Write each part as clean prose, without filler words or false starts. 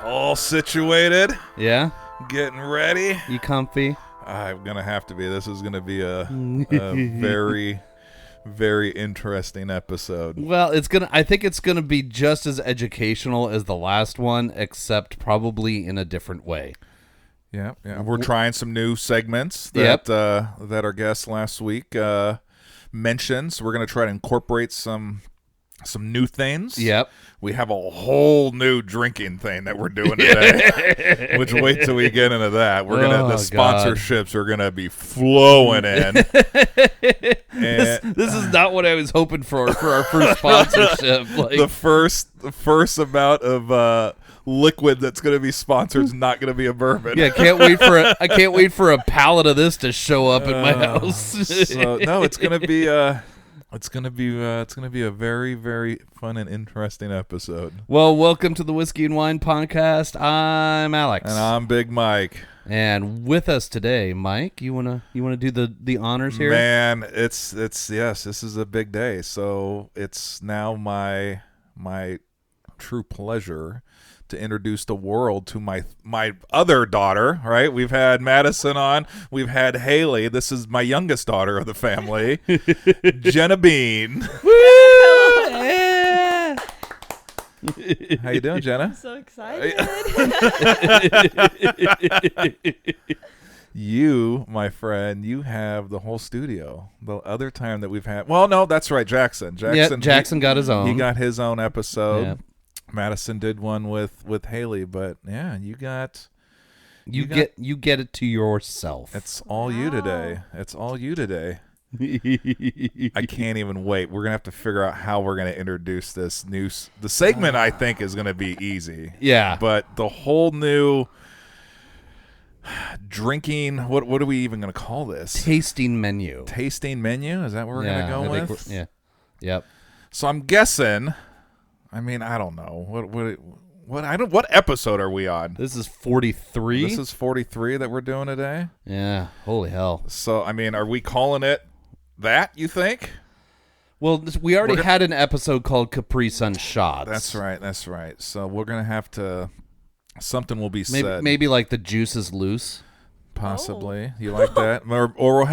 All situated. Yeah? Getting ready. You comfy? I'm going to have to be. This is going to be a very, very interesting episode. Well, I think it's gonna be just as educational as the last one, except probably in a different way. Yeah. We're trying some new segments that that our guest last week mentioned. So we're going to try to incorporate some new things. Yep. We have a whole new drinking thing that we're doing today. Which wait till we get into that. We're gonna the sponsorships are gonna be flowing in. This is not what I was hoping for our first sponsorship. Like the first amount of liquid that's gonna be sponsored is not gonna be a bourbon. Yeah, I can't wait for a pallet of this to show up at my house. So no, it's gonna be It's gonna be a very, very fun and interesting episode. Well, welcome to the Whiskey and Wine Podcast. I'm Alex, and I'm Big Mike. And with us today, Mike, you wanna do the honors here? Man, it's yes, this is a big day. So it's now my true pleasure to introduce the world to my other daughter, right? We've had Madison on. We've had Haley. This is my youngest daughter of the family, Jenna Bean. Woo! Yeah. How you doing, Jenna? I'm so excited. You, my friend, you have the whole studio. The other time that we've had... Well, no, that's right, Jackson. Jackson got his own. He got his own episode. Yeah. Madison did one with Haley, but yeah, you get it to yourself. It's all you today. It's all you today. I can't even wait. We're gonna have to figure out how we're gonna introduce this the segment. I think is gonna be easy. Yeah, but the whole new drinking. What are we even gonna call this? Tasting menu. Tasting menu. Is that what we're gonna go with? Yeah. Yep. So I'm guessing. I mean, I don't know. What episode are we on? This is 43. This is 43 that we're doing today? Yeah. Holy hell. So, I mean, are we calling it that, you think? Well, we already had an episode called Capri Sun Shots. That's right. So we're going to have to... Something will be said. Maybe like the juice is loose. Possibly. You like that? Or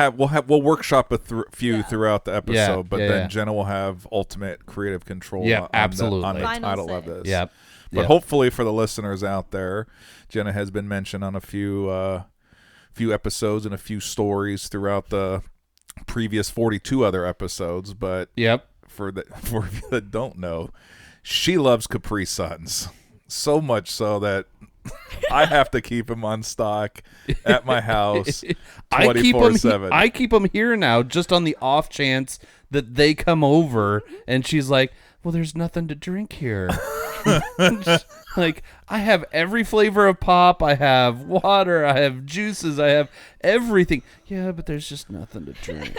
we'll workshop a few throughout the episode, but then Jenna will have ultimate creative control absolutely. on the title of this. Yep. But hopefully for the listeners out there, Jenna has been mentioned on a few episodes and a few stories throughout the previous 42 other episodes, but for you that don't know, she loves Capri Suns. So much so that I have to keep them on stock at my house 24/7. I keep them here now just on the off chance that they come over and she's like, well, there's nothing to drink here. Like, I have every flavor of pop. I have water. I have juices. I have everything. Yeah, but there's just nothing to drink.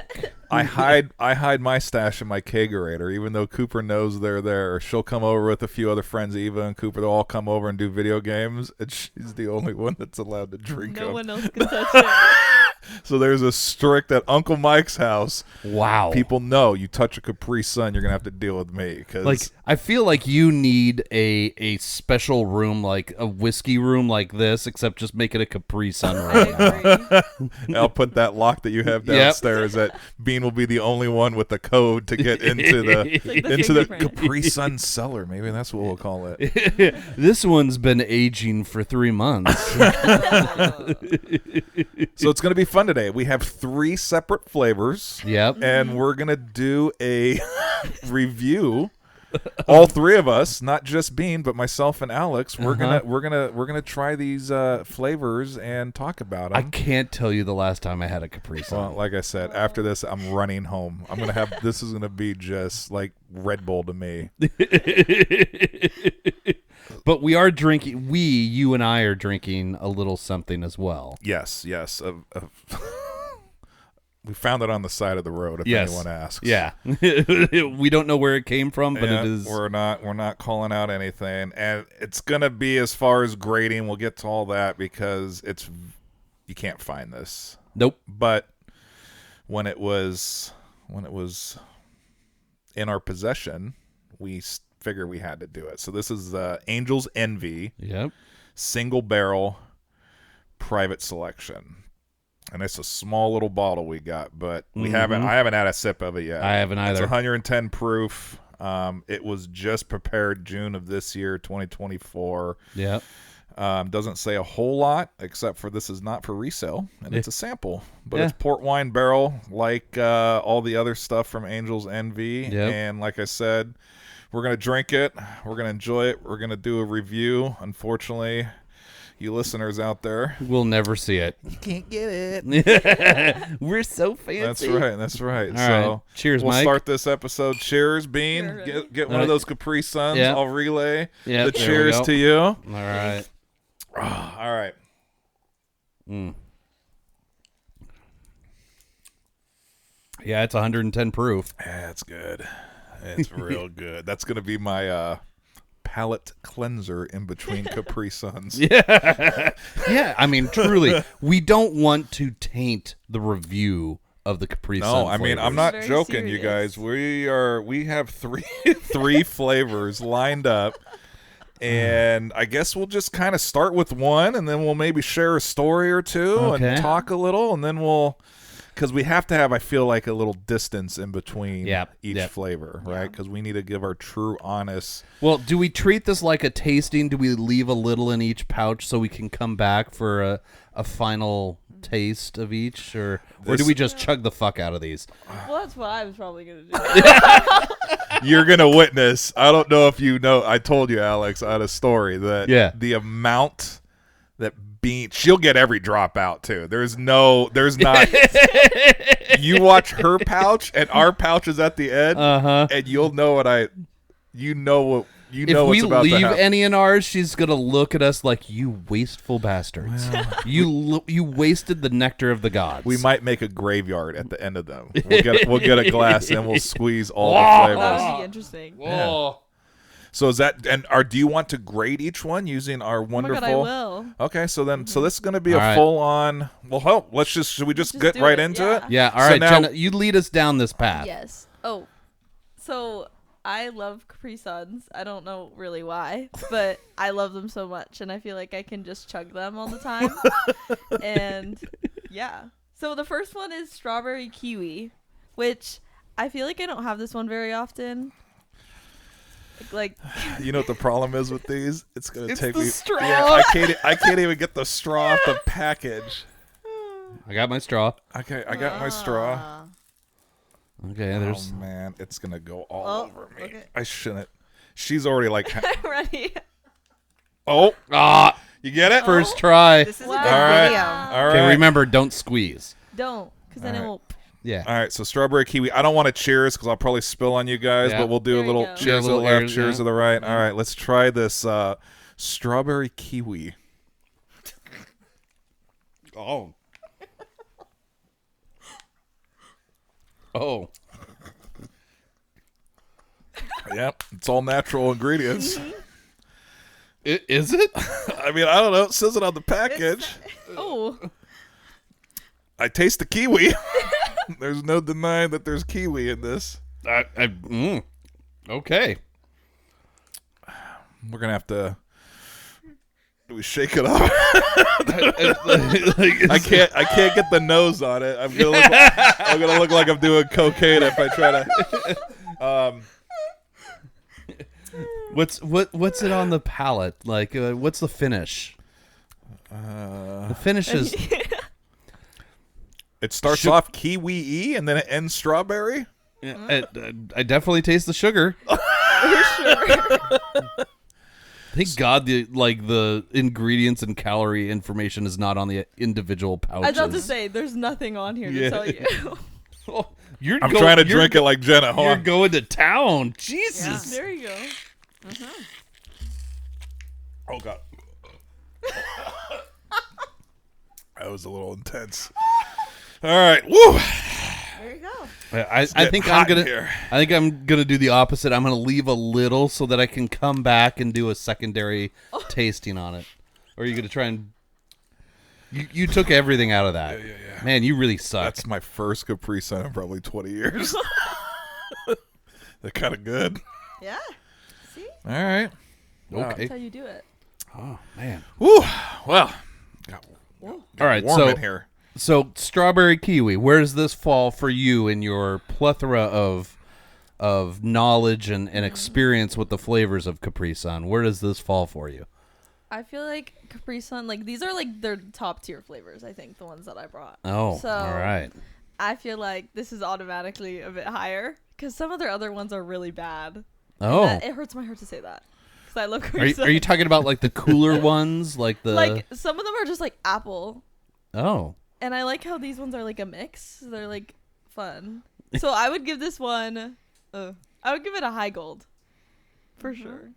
I hide my stash in my kegerator, even though Cooper knows they're there. She'll come over with a few other friends, Eva and Cooper. They'll all come over and do video games, and she's the only one that's allowed to drink them. No one else can touch it. So there's a strict at Uncle Mike's house. Wow. People know you touch a Capri Sun, you're going to have to deal with me. Like, I feel like you need a special room, like a whiskey room like this, except just make it a Capri Sun room. I'll put that lock that you have downstairs that Bean will be the only one with the code to get into the Capri Sun cellar. Maybe that's what we'll call it. This one's been aging for 3 months. So it's going to be fun today. We have 3 separate flavors. Yep. And we're going to do a review. All 3 of us, not just Bean, but myself and Alex. We're gonna try these flavors and talk about them. I can't tell you the last time I had a Capri Sun. Well, like I said, after this, I'm running home. I'm gonna have this is gonna be just like Red Bull to me. But we are drinking. You and I are drinking a little something as well. Yes. We found it on the side of the road. If anyone asks, yeah, we don't know where it came from, but it is. We're not calling out anything, and it's gonna be as far as grading. We'll get to all that because you can't find this. Nope. But when it was in our possession, we figure we had to do it. So this is Angel's Envy, Yep. single barrel, private selection. And it's a small little bottle we got, but I haven't had a sip of it yet. I haven't either. It's 110 proof. It was just prepared June of this year, 2024. Yep. Doesn't say a whole lot, except for this is not for resale, and it's a sample. But it's port wine barrel, like all the other stuff from Angel's Envy. Yep. And like I said, we're going to drink it. We're going to enjoy it. We're going to do a review. Unfortunately, you listeners out there, We'll never see it. you can't get it. We're so fancy. That's right. All So right. Cheers, we'll Mike. start this episode. Cheers, Bean. Cheers. Get one of those Capri Suns. Yeah. I'll relay Yeah, the there we cheers go. to you. All right. All right. Yeah, it's 110 proof. That's good. It's real good. That's going to be my palate cleanser in between Capri Suns. Yeah, I mean, truly, we don't want to taint the review of the Capri Sun No, I mean, I'm flavors. not Very joking, you serious. guys. We have three flavors lined up. And I guess we'll just kind of start with one, and then we'll maybe share a story or two Okay. and talk a little, and then because we have to have, I feel like, a little distance in between each flavor, right? Because we need to give our true, honest. Well, do we treat this like a tasting? Do we leave a little in each pouch so we can come back for a final taste of each, or do we just chug the fuck out of these? Well, that's what I was probably gonna do. You're gonna witness. I don't know if you know. I told you, Alex, I had a story that the amount that Bean, she'll get every drop out too. There's not. You watch her pouch and our pouch is at the end, and you'll know what If we what's about to leave happen. any in ours, she's gonna look at us like, "You wasteful bastards! You wasted the nectar of the gods." We might make a graveyard at the end of them. We'll get a glass and we'll squeeze all the That flavors. would be interesting. Oh. So is that do you want to grade each one using our wonderful? Oh my God, I will. Okay, so this is going to be All a right. full on. Well, should we just get do right it, into yeah. it? Yeah. All So right, now- Jenna, you lead us down this path. Yes. Oh, so I love Capri Suns. I don't know really why, but I love them so much, and I feel like I can just chug them all the time. And yeah. So the first one is strawberry kiwi, which I feel like I don't have this one very often. Like, You know what the problem is with these? It's going to It's take the me. straw. Yeah, I can't even get the straw off the package. I got my straw. Okay, I got my straw. Okay, there's. Oh man, it's gonna go all over me. okay. I shouldn't. She's already like. I'm ready. Oh, you get it? First try. This is Wow. a good All right. video. All Okay, right. remember, don't squeeze. Don't, because then All it right. won't. Yeah. All right, so strawberry kiwi. I don't want to cheers because I'll probably spill on you guys, Yeah. but we'll do There a you little go. cheers Yeah, a to the little left, airs, cheers yeah. to the right. All right, let's try this strawberry kiwi. Oh. Oh. Yep, it's all natural ingredients. Is it? I mean, I don't know. It says it on the package. Oh, I taste the kiwi. There's no denying that there's kiwi in this. Okay. We're gonna have to. Do we shake it up? I can't get the nose on it. I'm gonna look like I'm doing cocaine if I try to. What's it on the palate? Like, what's the finish? The finish is. It starts off kiwi and then it ends strawberry. I definitely taste the sugar. Thank God the ingredients and calorie information is not on the individual pouches. I was about to say, there's nothing on here to tell you. Oh, I'm trying to drink it like Jenna. Hold You're on. going to town. Jesus. There you go. Oh God. That was a little intense. All right. Woo. There you go. I think I'm hot in gonna. here. I think I'm gonna do the opposite. I'm gonna leave a little so that I can come back and do a secondary tasting on it. Or are you gonna try and? You took everything out of that. Yeah. Man, you really suck. That's my first Capri Sun in probably 20 years. They're kind of good. Yeah. See? All right. Okay. That's how you do it. Oh man. Woo. Well. All right. Warm So in here. So strawberry kiwi, where does this fall for you in your plethora of knowledge and experience with the flavors of Capri Sun? Where does this fall for you? I feel like Capri Sun, like these are like their top tier flavors. I think the ones that I brought. Oh, So all right. I feel like this is automatically a bit higher because some of their other ones are really bad. Oh, It hurts my heart to say that because I love are Capri you, Sun. are you talking about like the cooler ones, like the? Like some of them are just like apple, Oh, and I like how these ones are like a mix. They're like fun. So I would give this one. I would give it a high gold, for sure.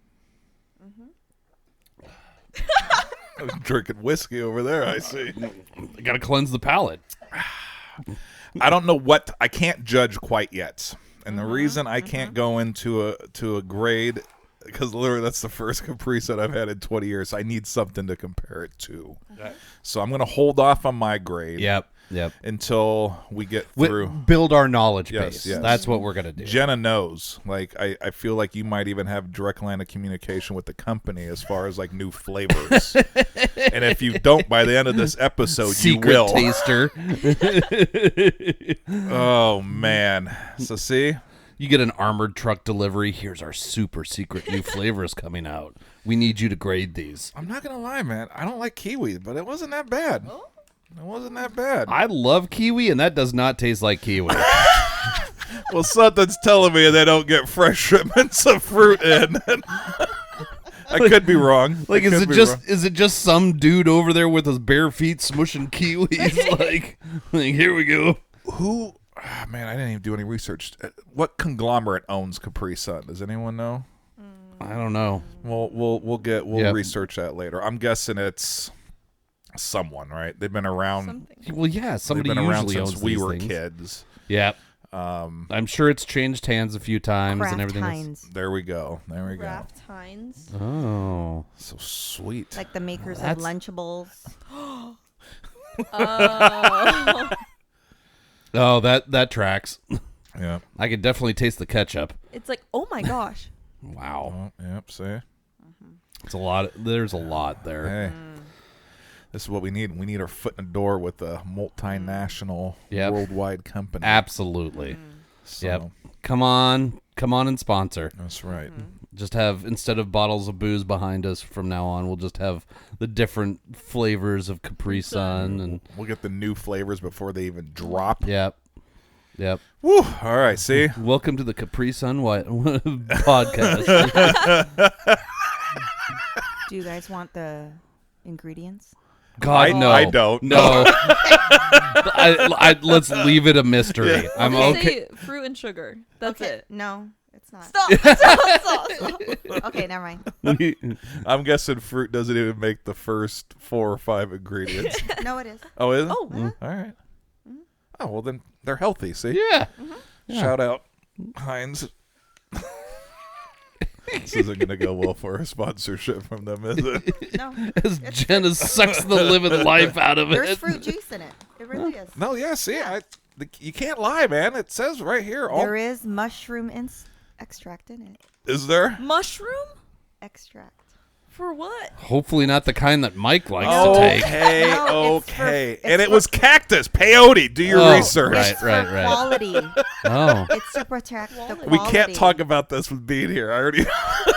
I was drinking whiskey over there, I see. got to cleanse the palate. I don't know what I can't judge quite yet. And the reason I can't go into a grade because literally that's the first Capri Sun I've had in 20 years. I need something to compare it to. So I'm going to hold off on my grade. Yep. Until we get through. Build our knowledge Yes, base. yes. That's what we're gonna do. Jenna knows. Like I feel like you might even have direct line of communication with the company as far as like new flavors. And if you don't by the end of this episode, Secret you will. taster. Oh man. So see? You get an armored truck delivery. Here's our super secret new flavors coming out. We need you to grade these. I'm not gonna lie, man. I don't like kiwi, but it wasn't that bad. It wasn't that bad. I love kiwi, and that does not taste like kiwi. Well, something's telling me they don't get fresh shipments of fruit in. I could be wrong. Like, is it just some dude over there with his bare feet smushing kiwis? like here we go. Who? Ah, man, I didn't even do any research. What conglomerate owns Capri Sun? Does anyone know? I don't know. We'll research that later. I'm guessing it's someone, right? They've been around. Something. Well, yeah, somebody They've been around usually since owns we these were things. kids. Yep. I'm sure it's changed hands a few times Kraft and everything. Heinz, There we go. Kraft Heinz. Oh. So sweet. like the makers That's- of Lunchables. Oh. Oh, that tracks. Yeah. I could definitely taste the ketchup. It's like, oh my gosh. Wow. Oh, yep. See. It's a lot. There's a lot there. Hey. This is what we need. We need our foot in the door with a multinational, Yep. worldwide company. Absolutely. So, Yep. Come on and sponsor. That's right. Just have, instead of bottles of booze behind us from now on, we'll just have the different flavors of Capri Sun and We'll get the new flavors before they even drop. yep. Woo! All right. See. Welcome to the Capri Sun podcast. Do you guys want the ingredients? God, no. I don't. No. Let's leave it a mystery. Yeah. I'm Okay, okay. say fruit and sugar. That's Okay. it. No, it's not. Stop. Okay, never mind. I'm guessing fruit doesn't even make the first 4 or 5 ingredients. No, it is. Oh, is it? Oh. All right. Oh, well, then they're healthy, see? Yeah. Shout out, Heinz. This isn't going to go well for a sponsorship from them, is it? No, As Jenna sucks the living life out of there's it. fruit juice in it. It really is. No, yeah, see, you can't lie, man. It says right here. There is mushroom extract in it. Is there? Mushroom? Extract. For what? Hopefully not the kind that Mike likes to take. Okay, No, it's okay. it's And it for- was cactus. Peyote. Do your Oh, research. right. It's for quality. Oh. It's to protect the quality. We can't talk about this with Bean here. I already. I'm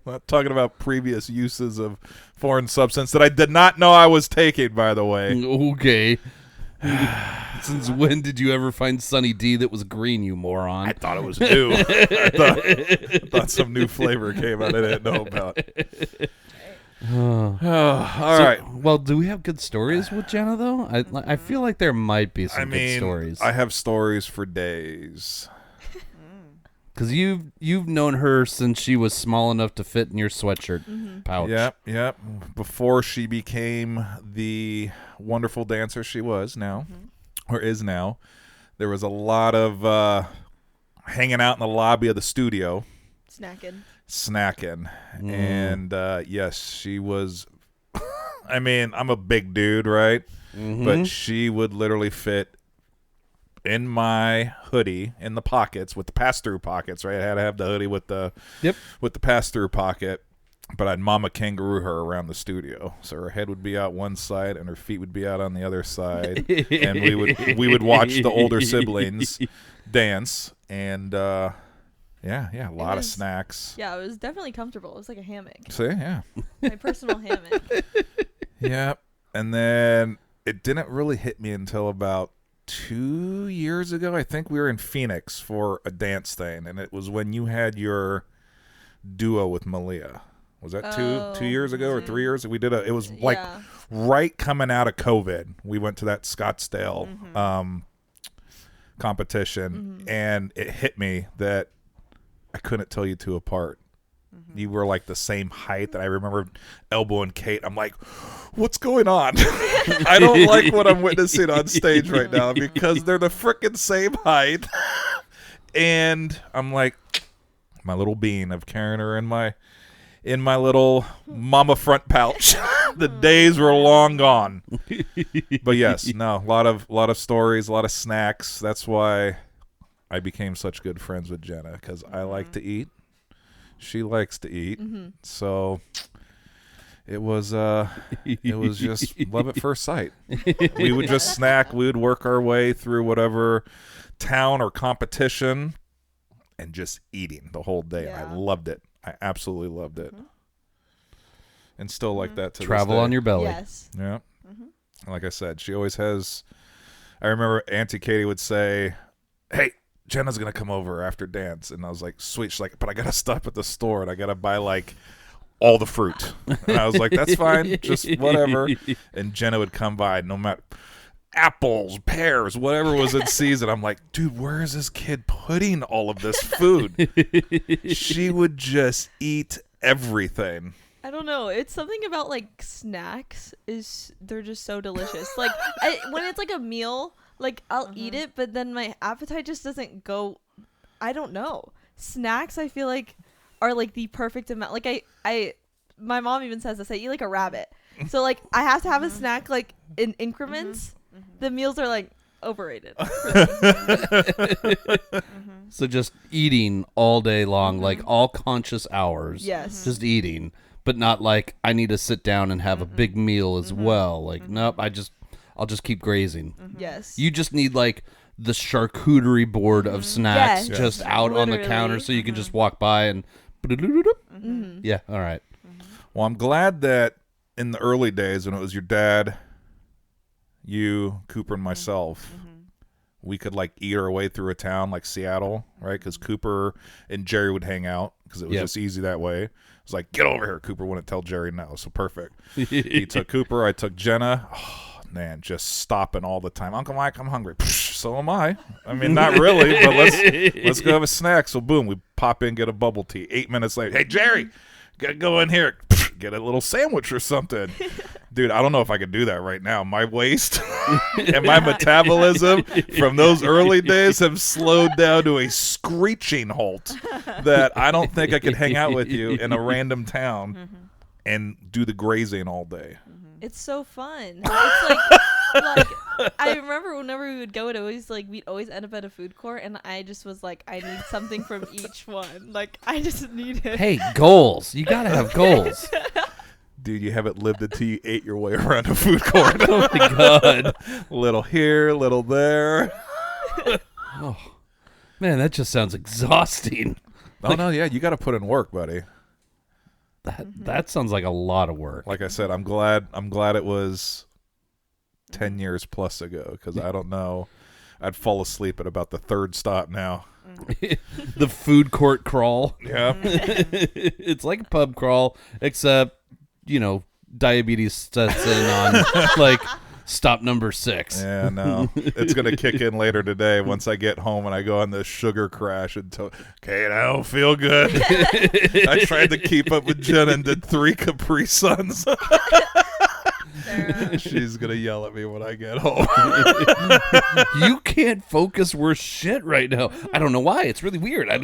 not talking about previous uses of foreign substance that I did not know I was taking, by the way. Okay. Since when did you ever find Sunny D that was green, you moron? I thought it was new. I thought some new flavor came out I didn't know about. All right. Well, do we have good stories with Jenna, though? I feel like there might be some good stories. I have stories for days. Because you've known her since she was small enough to fit in your sweatshirt pouch. Yep. Before she became the wonderful dancer she was now, or is now, there was a lot of hanging out in the lobby of the studio, snacking. And yes, she was. I mean, I'm a big dude, right? But she would literally fit in my hoodie in the pockets with the pass-through pockets, right? I had to have the hoodie with the pass-through pocket, but I'd mama kangaroo her around the studio. So her head would be out one side and her feet would be out on the other side. And we would watch the older siblings dance, and a lot of snacks. Yeah, it was definitely comfortable. It was like a hammock. See, yeah. My personal hammock. Yeah. And then it didn't really hit me until about 2 years ago. I think we were in Phoenix for a dance thing, and it was when you had your duo with Malia. Was that two years ago or 3 years? We did it was like right coming out of COVID. We went to that Scottsdale competition, and it hit me that I couldn't tell you two apart. You were like the same height. That I remember elbowing Kate. I'm like, what's going on? I don't like what I'm witnessing on stage right now because they're the frickin' same height. And I'm like, my little bean of carrying her in my little mama front pouch. The days were long gone. But yes, no, a lot of stories, a lot of snacks. That's why I became such good friends with Jenna, because I like to eat. She likes to eat. So it was just love at first sight. We would just snack. We would work our way through whatever town or competition and just eating the whole day. Yeah. I loved it. I absolutely loved it. And still like that to Travel this day. on your belly. Yes. Yeah. Like I said, she always has. I remember Auntie Katie would say, "Hey, Jenna's going to come over after dance." And I was like, sweet. She's like, but I got to stop at the store and I got to buy like all the fruit. And I was like, that's fine. Just whatever. And Jenna would come by no matter apples, pears, whatever was in season. I'm like, dude, where is this kid putting all of this food? She would just eat everything. I don't know. It's something about like snacks they're just so delicious. Like when it's like a meal, like I'll eat it, but then my appetite just doesn't go. I don't know. Snacks, I feel like, are like the perfect amount. Like my mom even says this. I eat like a rabbit. So like I have to have a snack like in increments. The meals are like overrated. So just eating all day long, like all conscious hours. Yes. Just eating, but not like I need to sit down and have a big meal as well. Like nope, I'll just keep grazing. Yes. You just need like the charcuterie board of snacks Yes. just out on the counter so you can just walk by and yeah, all right. Well, I'm glad that in the early days when it was your dad, you, Cooper, and myself, we could like eat our way through a town like Seattle, right? Because Cooper and Jerry would hang out because it was just easy that way. It was like, get over here. Cooper wouldn't tell Jerry no, so perfect. He took Cooper, I took Jenna. Oh, man, just stopping all the time. Uncle Mike, I'm hungry. So am I. I mean, not really, but let's go have a snack. So boom, we pop in, get a bubble tea. 8 minutes later, hey Jerry, gotta go in here, get a little sandwich or something. Dude, I don't know if I could do that right now. My waist and my metabolism from those early days have slowed down to a screeching halt that I don't think I could hang out with you in a random town and do the grazing all day. It's so fun. It's like I remember whenever we would go, we'd always end up at a food court, and I just was like, I need something from each one. Like I just need it. Hey, goals. You gotta have goals. Dude, you haven't lived until you ate your way around a food court. Oh my god. Little here, little there. Oh man, that just sounds exhausting. Oh no, yeah, you got to put in work, buddy. That sounds like a lot of work. Like I said, I'm glad it was 10 years plus ago, because I don't know, I'd fall asleep at about the third stop now. The food court crawl. Yeah. It's like a pub crawl, except, diabetes sets in on like stop number 6. Yeah, no. It's going to kick in later today once I get home and I go on this sugar crash until, okay, I don't feel good. I tried to keep up with Jen and did 3 Capri Suns. She's going to yell at me when I get home. You can't focus worth shit right now. I don't know why. It's really weird. I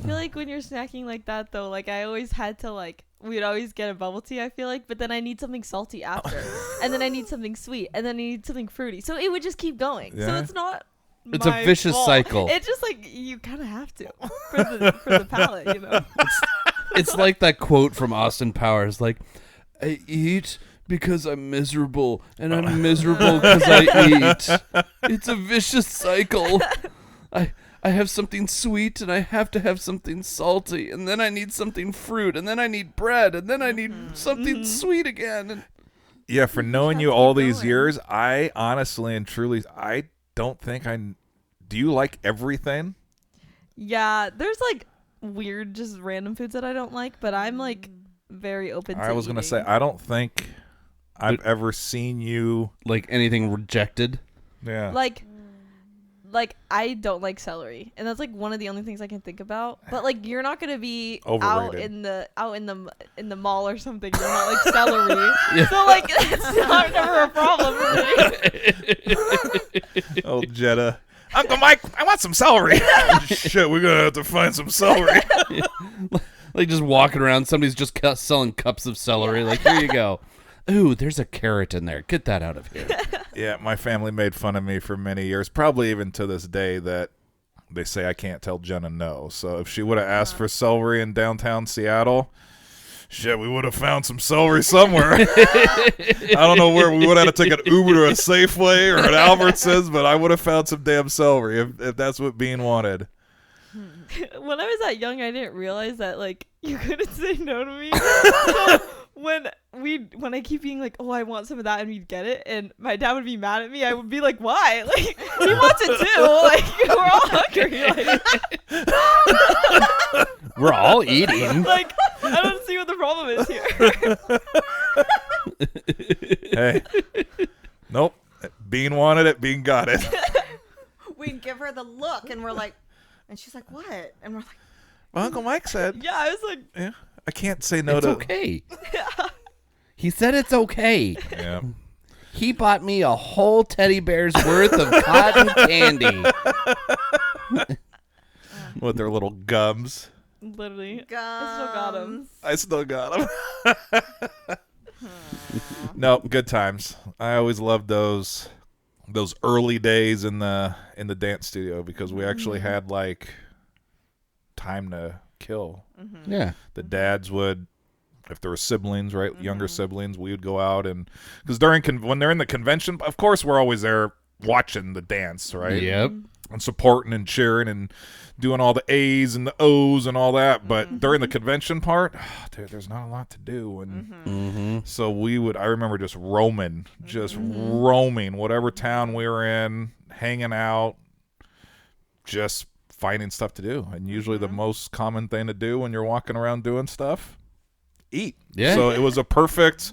feel like when you're snacking like that, though, like I always had to we'd always get a bubble tea, I feel like, but then I need something salty after, and then I need something sweet, and then I need something fruity. So it would just keep going. Yeah. So it's not. It's a vicious cycle. It's just like you kind of have to for the palate, you know. It's like that quote from Austin Powers, like, I eat because I'm miserable, and I'm miserable because I eat. It's a vicious cycle. I have something sweet, and I have to have something salty, and then I need something fruit, and then I need bread, and then I need something sweet again. And Yeah, for knowing you all these years, I honestly and truly, I don't think do you like everything? Yeah, there's like weird, just random foods that I don't like, but I'm like very open to I was going to eating. say, I don't think I've ever seen you. like anything rejected. Yeah. Like I don't like celery, and that's like one of the only things I can think about. But like you're not gonna be out Overrated. in the mall or something. You're not like celery, so like it's not never a problem for me. Oh, Jetta. Uncle Mike, I want some celery. Shit, we're going to have to find some celery. Like just walking around, somebody's just selling cups of celery. Like, here you go. Ooh, there's a carrot in there. Get that out of here. Yeah, my family made fun of me for many years, probably even to this day, that they say I can't tell Jenna no. So if she would have asked for celery in downtown Seattle, shit, we would have found some celery somewhere. I don't know where. We would have had to take an Uber to a Safeway or an Albertsons, but I would have found some damn celery if that's what Bean wanted. When I was that young, I didn't realize that like you couldn't say no to me. So when I keep being like, oh, I want some of that, and we'd get it, and my dad would be mad at me, I would be like, why? Like he wants it too. Like we're all hungry. Like We're all eating. like I don't see what the problem is here. Hey, nope. Bean wanted it. Bean got it. We give her the look, and we're like, and she's like, what? And we're like, Well, Uncle Mike said, Yeah, I was like, yeah, I can't say no It's to. okay. He said it's okay. Yeah. He bought me a whole teddy bear's worth of cotton candy. With their little gums. literally, I I still got them. No, good times. I always loved those early days in the dance studio because we actually had like time to kill. Yeah. The dads would, if there were siblings, right, younger siblings, we would go out and because when they're in the convention, of course we're always there watching the dance, right? Yep. And supporting and cheering and doing all the A's and the O's and all that. But during the convention part, dude, there's not a lot to do. And so I remember just roaming, whatever town we were in, hanging out, just finding stuff to do. And usually the most common thing to do when you're walking around doing stuff, eat. Yeah. So it was a perfect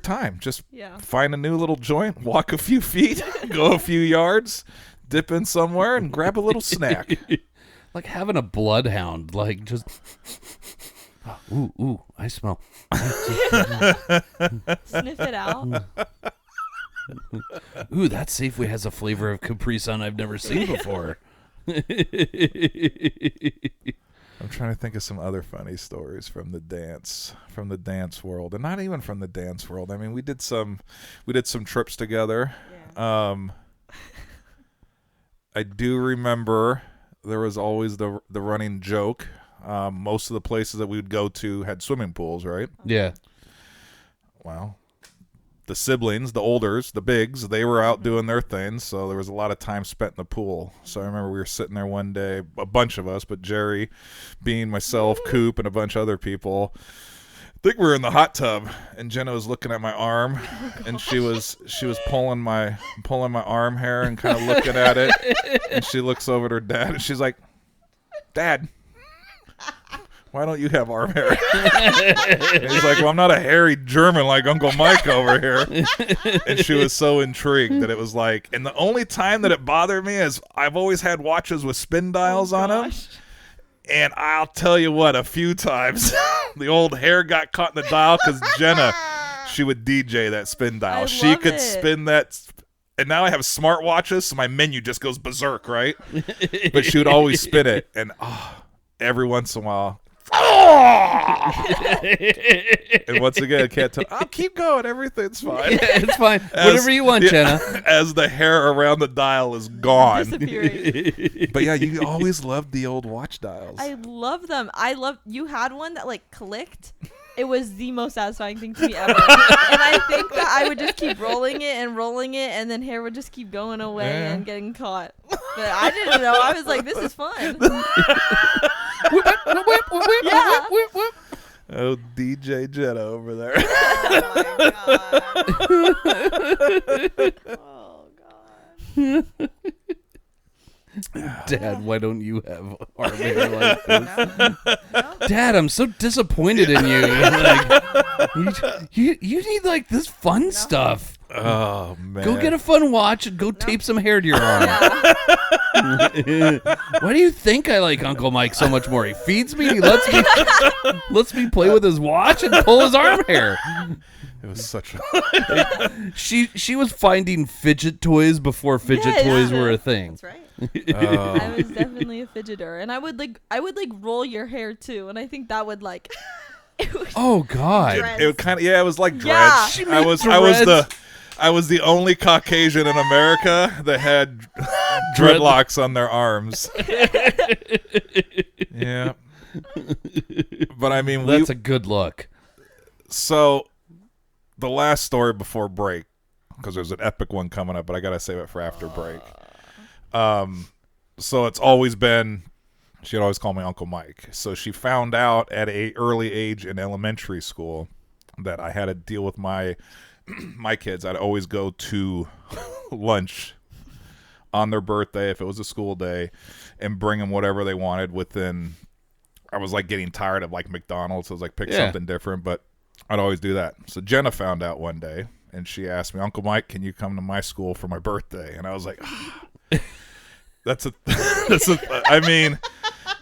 time. Just Yeah. find a new little joint, walk a few feet, go a few yards, dip in somewhere, and grab a little snack. Like having a bloodhound, like just ooh, I smell. Sniff it out. Ooh, that Safeway has a flavor of Capri Sun I've never seen before. I'm trying to think of some other funny stories from the dance world, and not even from the dance world. I mean, we did some trips together. yeah. I do remember there was always the running joke. Most of the places that we would go to had swimming pools, right? Yeah. Well, the siblings, the olders, the bigs, they were out doing their things, so there was a lot of time spent in the pool. So I remember we were sitting there one day, a bunch of us, but Jerry, Bean, myself, Coop, and a bunch of other people. I think we were in the hot tub, and Jenna was looking at my arm, and she was pulling my arm hair and kind of looking at it, and she looks over at her dad, and she's like, "Dad, why don't you have arm hair?" And he's like, "Well, I'm not a hairy German like Uncle Mike over here." And she was so intrigued that it was like, and the only time that it bothered me is I've always had watches with spin dials on them. And I'll tell you what, a few times the old hair got caught in the dial because Jenna, she would DJ that spin dial. I She love could it. spin that And now I have smartwatches, so my menu just goes berserk, right? But she would always spin it, and every once in a while, and once again, I can't tell. I'll keep going. Everything's fine. Yeah, it's fine. Whatever you want, Jenna. As the hair around the dial is gone. Disappearing. But yeah, you always loved the old watch dials. I love them. You had one that like clicked. It was the most satisfying thing to me ever. And I think that I would just keep rolling it, and then hair would just keep going away and getting caught. But I didn't know. I was like, this is fun. Yeah. Oh, DJ Jenna over there. Oh my god. Dad, why don't you have arm hair like this? Dad, I'm so disappointed in you. Like, you need like this fun stuff. Oh man. Go get a fun watch and go tape some hair to your arm. Why do you think I like Uncle Mike so much more? He feeds me, he lets me play with his watch and pull his arm hair. It was such a She was finding fidget toys before fidget toys were a thing. That's right. I was definitely a fidgeter, and I would roll your hair too, and I think that would like. Oh God! it kind of it was like Yeah. dreads. She I was the only Caucasian in America that had dreadlocks on their arms. Yeah. But I mean, That's a good look. So the last story before break, because there's an epic one coming up, but I gotta save it for after break. So it's always been, she'd always call me Uncle Mike. So she found out at a early age in elementary school that I had to deal with my kids. I'd always go to lunch on their birthday if it was a school day and bring them whatever they wanted within. I was like getting tired of like McDonald's, so I was like pick something different, but I'd always do that. So Jenna found out one day and she asked me, Uncle Mike, can you come to my school for my birthday? And I was like, I mean,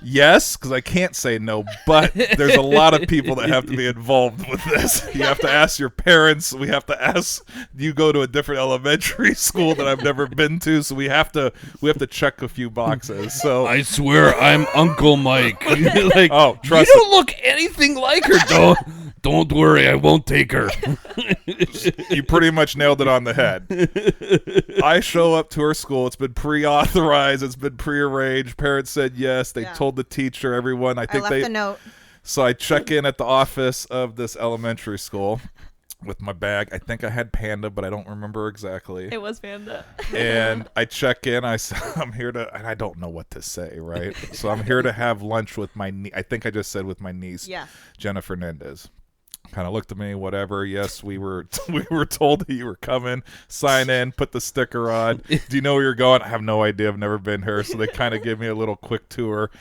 yes, because I can't say no, but there's a lot of people that have to be involved with this. You have to ask your parents. We have to ask, you go to a different elementary school that I've never been to, so we have to check a few boxes. So I swear I'm Uncle Mike. Like, oh, trust you don't look anything like her. Don't worry, I won't take her. you pretty much nailed it on the head. I show up to her school. It's been pre-authorized. It's been pre-arranged. Parents said yes. They told the teacher, everyone. I think left a note. So I check in at the office of this elementary school with my bag. I think I had Panda, but I don't remember exactly. It was Panda. And I check in. I'm here to, and I don't know what to say, right? So I'm here to have lunch with my I think I just said with my niece, Jenna Fernandez. Kind of looked at me, whatever. Yes, we were told that you were coming. Sign in, put the sticker on. Do you know where you're going? I have no idea. I've never been here. So they kind of give me a little quick tour.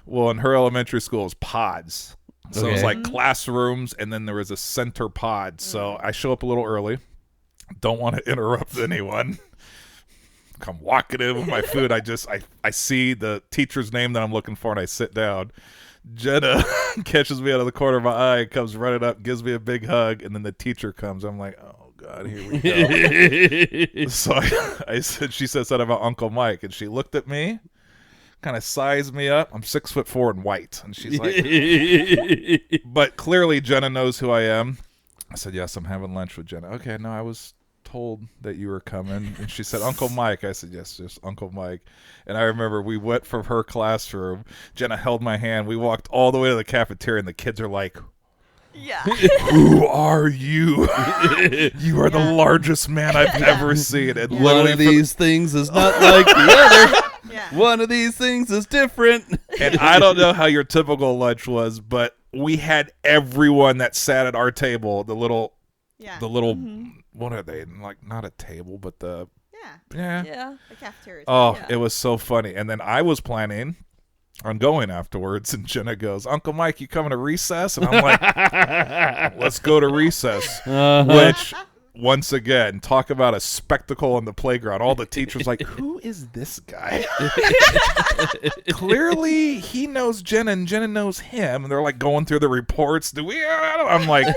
Well, in her elementary school, it was pods. So it was like classrooms, and then there was a center pod. So I show up a little early. Don't want to interrupt anyone. Come walking in with my food. I see the teacher's name that I'm looking for, and I sit down. Jenna catches me out of the corner of my eye, comes running up, gives me a big hug, and then the teacher comes. I'm like, oh God, here we go. So I said, she said something about Uncle Mike, and she looked at me, kind of sized me up. I'm 6'4" and white, and she's like, but clearly Jenna knows who I am. I said, yes, I'm having lunch with Jenna. Okay, no, I was told that you were coming. And she said, Uncle Mike. I said, yes, just Uncle Mike. And I remember we went from her classroom. Jenna held my hand. We walked all the way to the cafeteria, and the kids are like, who are you? You are the largest man I've ever seen. And one of these things is not like the other. One of these things is different. And I don't know how your typical lunch was, but we had everyone that sat at our table, the little what are they? Like, not a table, but the Yeah. The cafeteria. Oh, it was so funny. And then I was planning on going afterwards, and Jenna goes, Uncle Mike, you coming to recess? And I'm like, let's go to recess. Which once again, talk about a spectacle on the playground. All the teachers like, who is this guy? Clearly, he knows Jenna, and Jenna knows him. And they're like going through the reports. I'm like,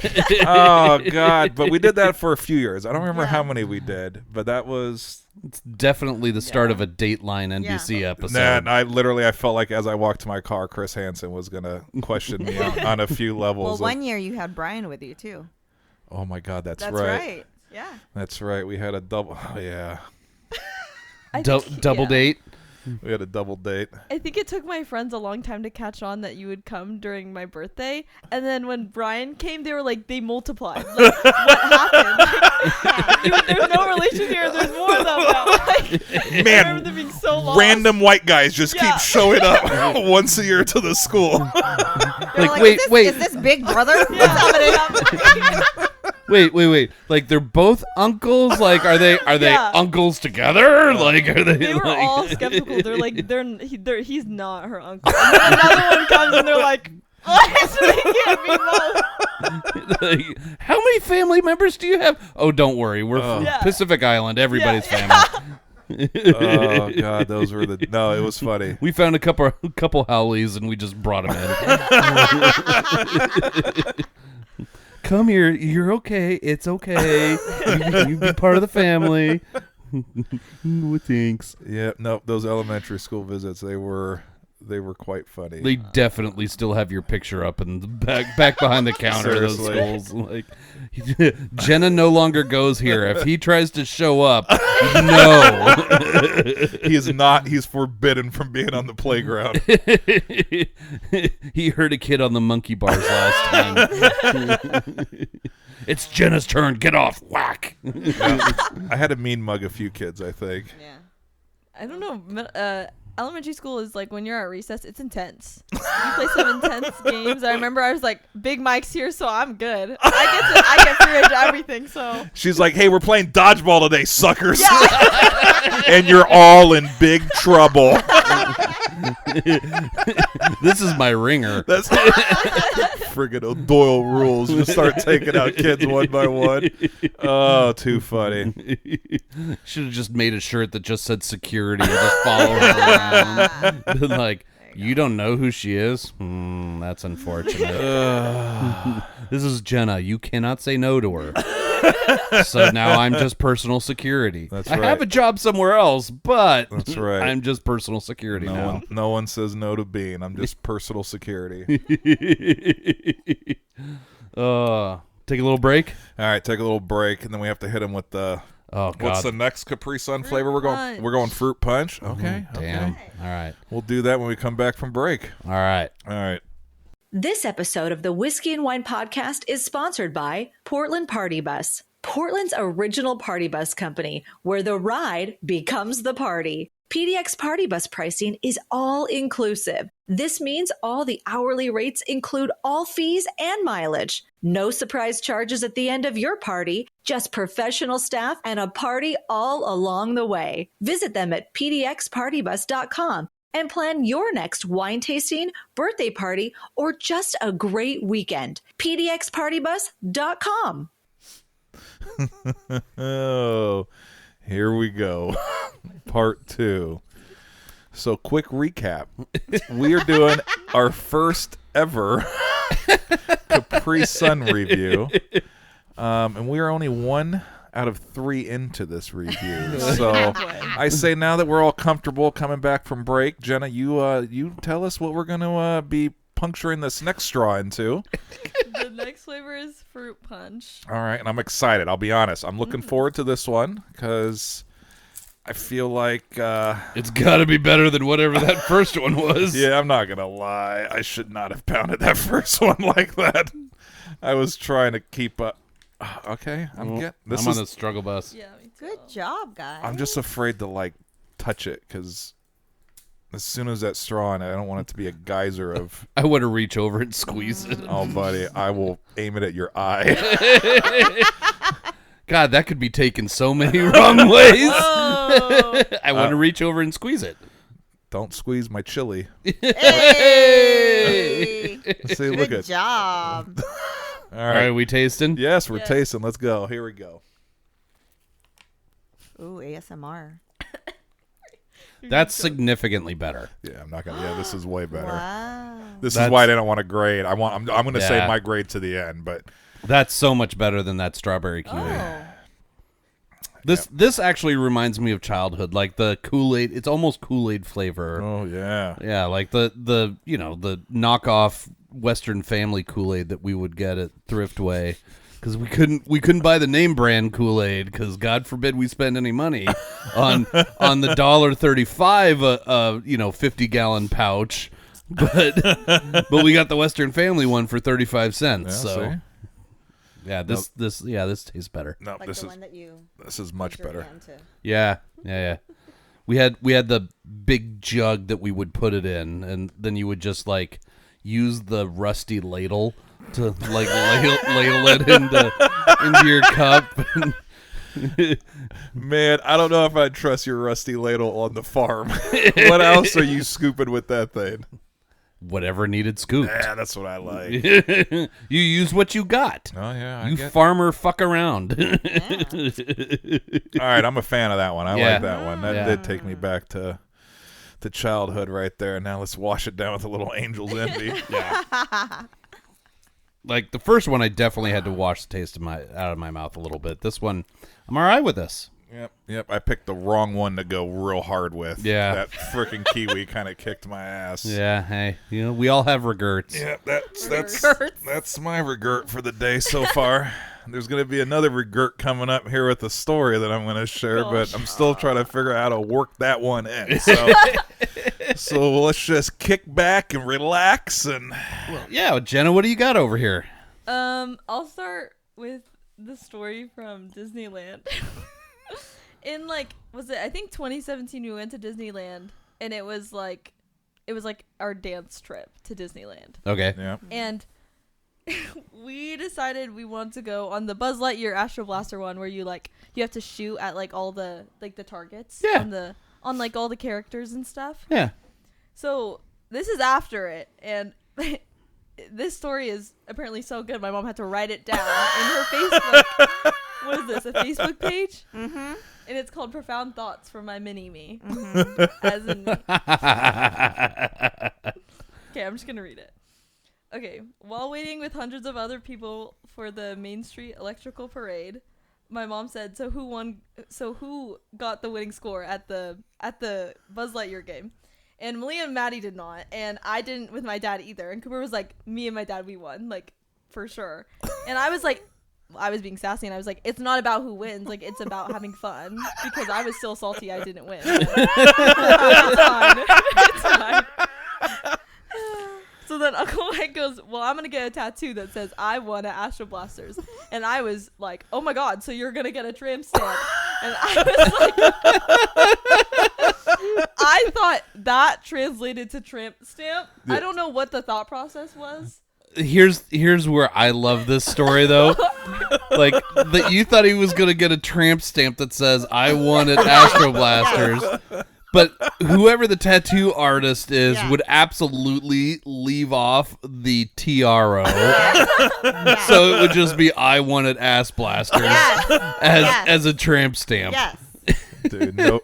oh God! But we did that for a few years. I don't remember how many we did, but that was. It's definitely the start of a Dateline NBC episode. Nah, I felt like as I walked to my car, Chris Hansen was gonna question me on a few levels. Well, one year you had Brian with you too. Oh my God, that's That's right. right. Yeah. That's right. We had a double. Oh, yeah. Double date. We had a double date. I think it took my friends a long time to catch on that you would come during my birthday. And then when Brian came, they were like, they multiplied. Like, what happened? There's no relation here. There's more of them now. Like, I remember them being so lost. Random white guys just keep showing up once a year to the school. Like, wait. Is this Big Brother? What's happening? Wait. Like they're both uncles? Like are they uncles together? Like are they? They were all skeptical. They're like, he's not her uncle. And then another one comes and they're like, what? They can't be both. Like, how many family members do you have? Oh, don't worry. We're from Pacific Island. Everybody's family. Oh God, those were the. No, it was funny. We found a couple Howleys and we just brought them in. Come here. You're okay. It's okay. You be part of the family. Thanks. Yeah, no, those elementary school visits, they were quite funny. They definitely still have your picture up in the back behind the counter of those schools. Like, Jenna no longer goes here. If he tries to show up, no. He is not. He's forbidden from being on the playground. He hurt a kid on the monkey bars last time. It's Jenna's turn. Get off. Whack. I had to mean mug a few kids, I think. Yeah. I don't know. Elementary school is like when you're at recess, it's intense. You play some intense games. I remember I was like, Big Mike's here, so I'm good. I get free range everything. So she's like, hey, we're playing dodgeball today, suckers. Yeah. And you're all in big trouble. This is my ringer. That's friggin' O'Doyle rules. Just start taking out kids one by one. Oh, too funny. Should have just made a shirt that just said security and just follow her around. Like, you don't know who she is? That's unfortunate. This is Jenna. You cannot say no to her. So now I'm just personal security. That's right. I right. have a job somewhere else, but that's right. I'm just personal security now. No one says no to Bean. I'm just personal security. Take a little break? All right, take a little break, and then we have to hit him with the... Oh, God. What's the next Capri Sun flavor we're going? We're going fruit punch. Okay. Damn. Okay. All right. We'll do that when we come back from break. All right. This episode of the Whiskey and Wine Podcast is sponsored by Portland Party Bus, Portland's original party bus company, where the ride becomes the party. PDX Party Bus pricing is all inclusive. This means all the hourly rates include all fees and mileage. No surprise charges at the end of your party, just professional staff and a party all along the way. Visit them at pdxpartybus.com and plan your next wine tasting, birthday party, or just a great weekend. pdxpartybus.com. Oh, here we go. Part 2. So, quick recap. We are doing our first ever Capri Sun review. And we are only 1 out of 3 into this review. So I say now that we're all comfortable coming back from break, Jenna, you tell us what we're going to be puncturing this next straw into. The next flavor is fruit punch. All right, and I'm excited. I'll be honest. I'm looking forward to this one because I feel like... it's got to be better than whatever that first one was. Yeah, I'm not going to lie. I should not have pounded that first one like that. I was trying to keep up. Okay, I'm on the struggle bus. Yeah, me too. Good job, guys. I'm just afraid to, touch it because... as soon as that straw in it, I don't want it to be a geyser of... I want to reach over and squeeze it. Oh, buddy, I will aim it at your eye. God, that could be taken so many wrong ways. Oh. I want to reach over and squeeze it. Don't squeeze my chili. Hey! See, look Good at... job. All All right, we tasting? Yes, we're tasting. Let's go. Here we go. Ooh, ASMR. That's significantly better. Yeah, I'm not gonna. Yeah, this is way better. Wow. This is why I didn't want to grade. I'm gonna Yeah. say my grade to the end, but That's so much better than that strawberry kiwi. Oh. This actually reminds me of childhood, like the Kool-Aid. It's almost Kool-Aid flavor. oh yeah. Yeah, like the the knockoff Western Family Kool-Aid that we would get at Thriftway, because we couldn't buy the name brand Kool-Aid, because God forbid we spend any money on the $1.35 50-gallon pouch, but we got the Western Family one for 35 cents. Yeah, So see? yeah, this tastes better. No, Like this the is one that you this is much use your better. hand to- Yeah. We had the big jug that we would put it in, and then you would just like use the rusty ladle to like ladle it into your cup. Man, I don't know if I'd trust your rusty ladle on the farm. What else are you scooping with that thing? Whatever needed scooped. Yeah, that's what I like. You use what you got. Oh yeah, I You get. farmer fuck around. All right, I'm a fan of that one. I Yeah. like that one. That Yeah. did take me back to childhood right there. Now let's wash it down with a little Angel's Envy. Like the first one, I definitely had to wash the taste out of my mouth a little bit. This one, I'm all right with this. Yep. I picked the wrong one to go real hard with. Yeah. That freaking kiwi kind of kicked my ass. Yeah, hey, we all have regrets. Yeah, that's Regrets. my regret for the day so far. There's going to be another regret coming up here with the story that I'm going to share, but I'm still trying to figure out how to work that one in. So let's just kick back and relax and Yeah, Jenna, what do you got over here? I'll start with the story from Disneyland. In I think 2017 we went to Disneyland, and it was like our dance trip to Disneyland. Okay. yeah. And we decided we want to go on the Buzz Lightyear Astro Blaster one, where you have to shoot at all the the targets Yeah. on all the characters and stuff. Yeah. So this is after it, and this story is apparently so good. My mom had to write it down in her Facebook. What is this? A Facebook page? Mm-hmm. And it's called Profound Thoughts from My Mini Me. Mm-hmm. As in me. Okay, I'm just gonna read it. Okay, while waiting with hundreds of other people for the Main Street Electrical Parade, my mom said, "So who won? So who got the winning score at the Buzz Lightyear game?" And Malia and Maddie did not, and I didn't with my dad either. And Cooper was like, "Me and my dad, we won, for sure." And I was like, I was being sassy, and I was like, "It's not about who wins, it's about having fun," because I was still salty I didn't win. It's fine. It's fine. So then Uncle Mike goes, "Well, I'm gonna get a tattoo that says I won at Astro Blasters," and I was like, "Oh my god, so you're gonna get a tramp stamp?" And I was like, I thought that translated to tramp stamp. I don't know what the thought process was. Here's where I love this story though. Like that you thought he was gonna get a tramp stamp that says I won at Astro Blasters. But whoever the tattoo artist is would absolutely leave off the TRO. So it would just be I won at Ass Blasters as a tramp stamp. Yes. Dude, no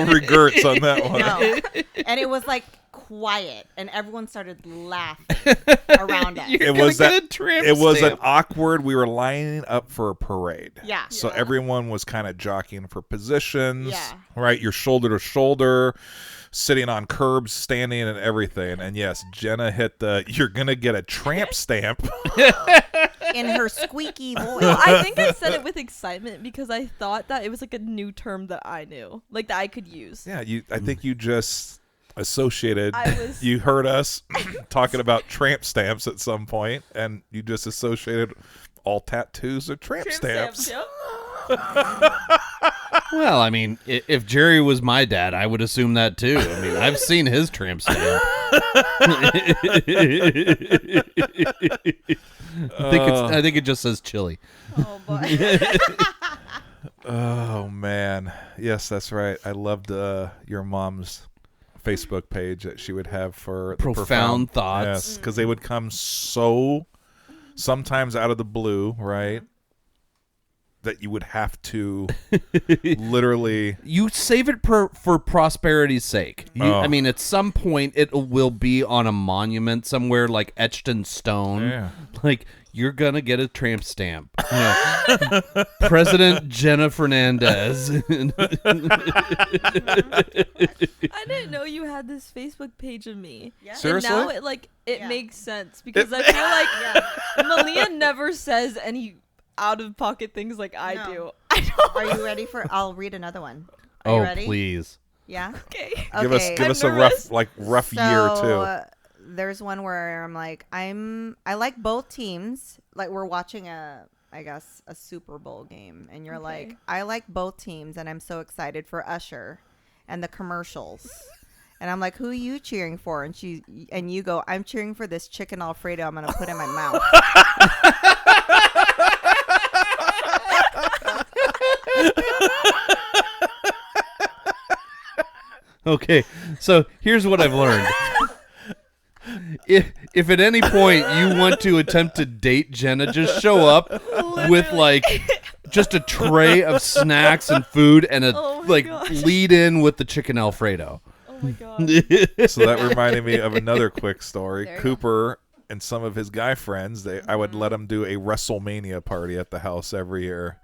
regrets on that one. No. And it was quiet, and everyone started laughing around us. It was an awkward. We were lining up for a parade. Yeah. So everyone was kind of jockeying for positions. Yeah. Right. You're shoulder to shoulder, sitting on curbs, standing, and everything. And yes, Jenna hit the. You're gonna get a tramp stamp. In her squeaky voice. No, I think I said it with excitement because I thought that it was a new term that I knew, that I could use. Yeah. I think you just associated. I You heard us talking about tramp stamps at some point, and you just associated all tattoos are tramp stamps. Yep. Well, I mean, if Jerry was my dad, I would assume that too. I mean, I've seen his tramp stamp. I think it just says chili. Oh boy. Oh man, yes, that's right. I loved your mom's Facebook page that she would have for the Profound thoughts. Yes, because they would come sometimes out of the blue, right? that you would have to literally. You save it for prosperity's sake. I mean, at some point, it will be on a monument somewhere, like etched in stone. Yeah. Like, you're going to get a tramp stamp. You know, President Jenna Fernandez. I didn't know you had this Facebook page of me. Yeah. Seriously? And now it Yeah. makes sense because I feel like Malia never says any out of pocket things like I No. do. I don't. Are you ready for? I'll read another one. Are you ready? Please. Yeah. Okay. Give us I'm a nervous. rough year too. There's one where I'm like, I like both teams. Like we're watching a Super Bowl game, and you're like, I like both teams, and I'm so excited for Usher and the commercials. And I'm like, who are you cheering for? And you go, I'm cheering for this chicken Alfredo I'm gonna put in my mouth. Okay, so here's what I've learned. If at any point you want to attempt to date Jenna, just show up with like just a tray of snacks and food and gosh. lead in with the chicken Alfredo. Oh my god. So that reminded me of another quick story. There you Cooper and some of his guy friends, I would let them do a WrestleMania party at the house every year.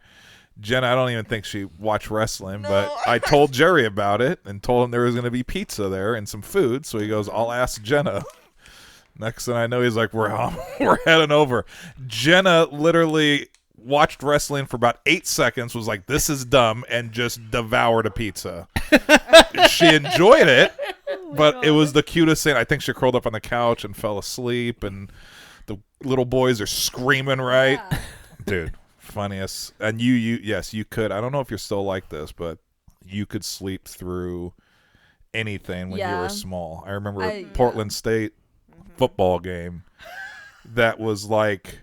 Jenna, I don't even think she watched wrestling, but I told Jerry about it and told him there was going to be pizza there and some food. So he goes, I'll ask Jenna. Next thing I know, he's like, we're heading over. Jenna literally watched wrestling for about 8 seconds, was like, this is dumb, and just devoured a pizza. She enjoyed it, but it was the cutest thing. I think she curled up on the couch and fell asleep, and the little boys are screaming, right? Yeah. Dude, funniest. And yes, you could. I don't know if you're still like this, but you could sleep through anything when you were small. I remember a Portland State football game that was like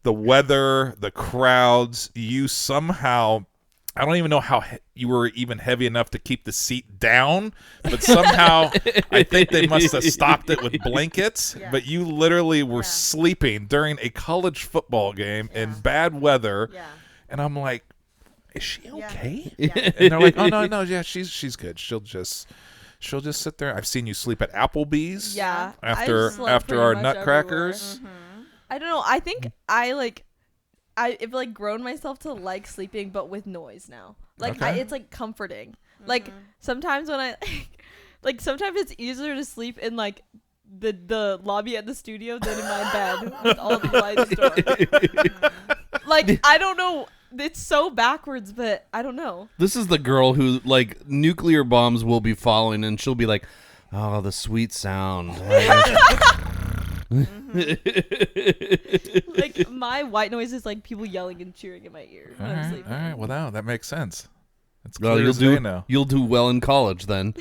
the weather, the crowds, you somehow, I don't even know how you were even heavy enough to keep the seat down, but somehow I think they must have stopped it with blankets, but you literally were sleeping during a college football game in bad weather. Yeah. And I'm like, is she okay? Yeah. And they're like, oh no, yeah, she's good. She'll just sit there. I've seen you sleep at Applebee's. Yeah. After our nutcrackers. I don't know. I think I've like grown myself to like sleeping, but with noise now. Like it's like comforting. Like sometimes when sometimes it's easier to sleep in like the lobby at the studio than in my bed with all the lights door. Like I don't know. It's so backwards, but I don't know. This is the girl who, like, nuclear bombs will be falling, and she'll be like, oh, the sweet sound. Like my white noise is like people yelling and cheering in my ear when I'm sleeping. All right. Well, now that makes sense. It's Well, clear as day now. you'll do well in college then.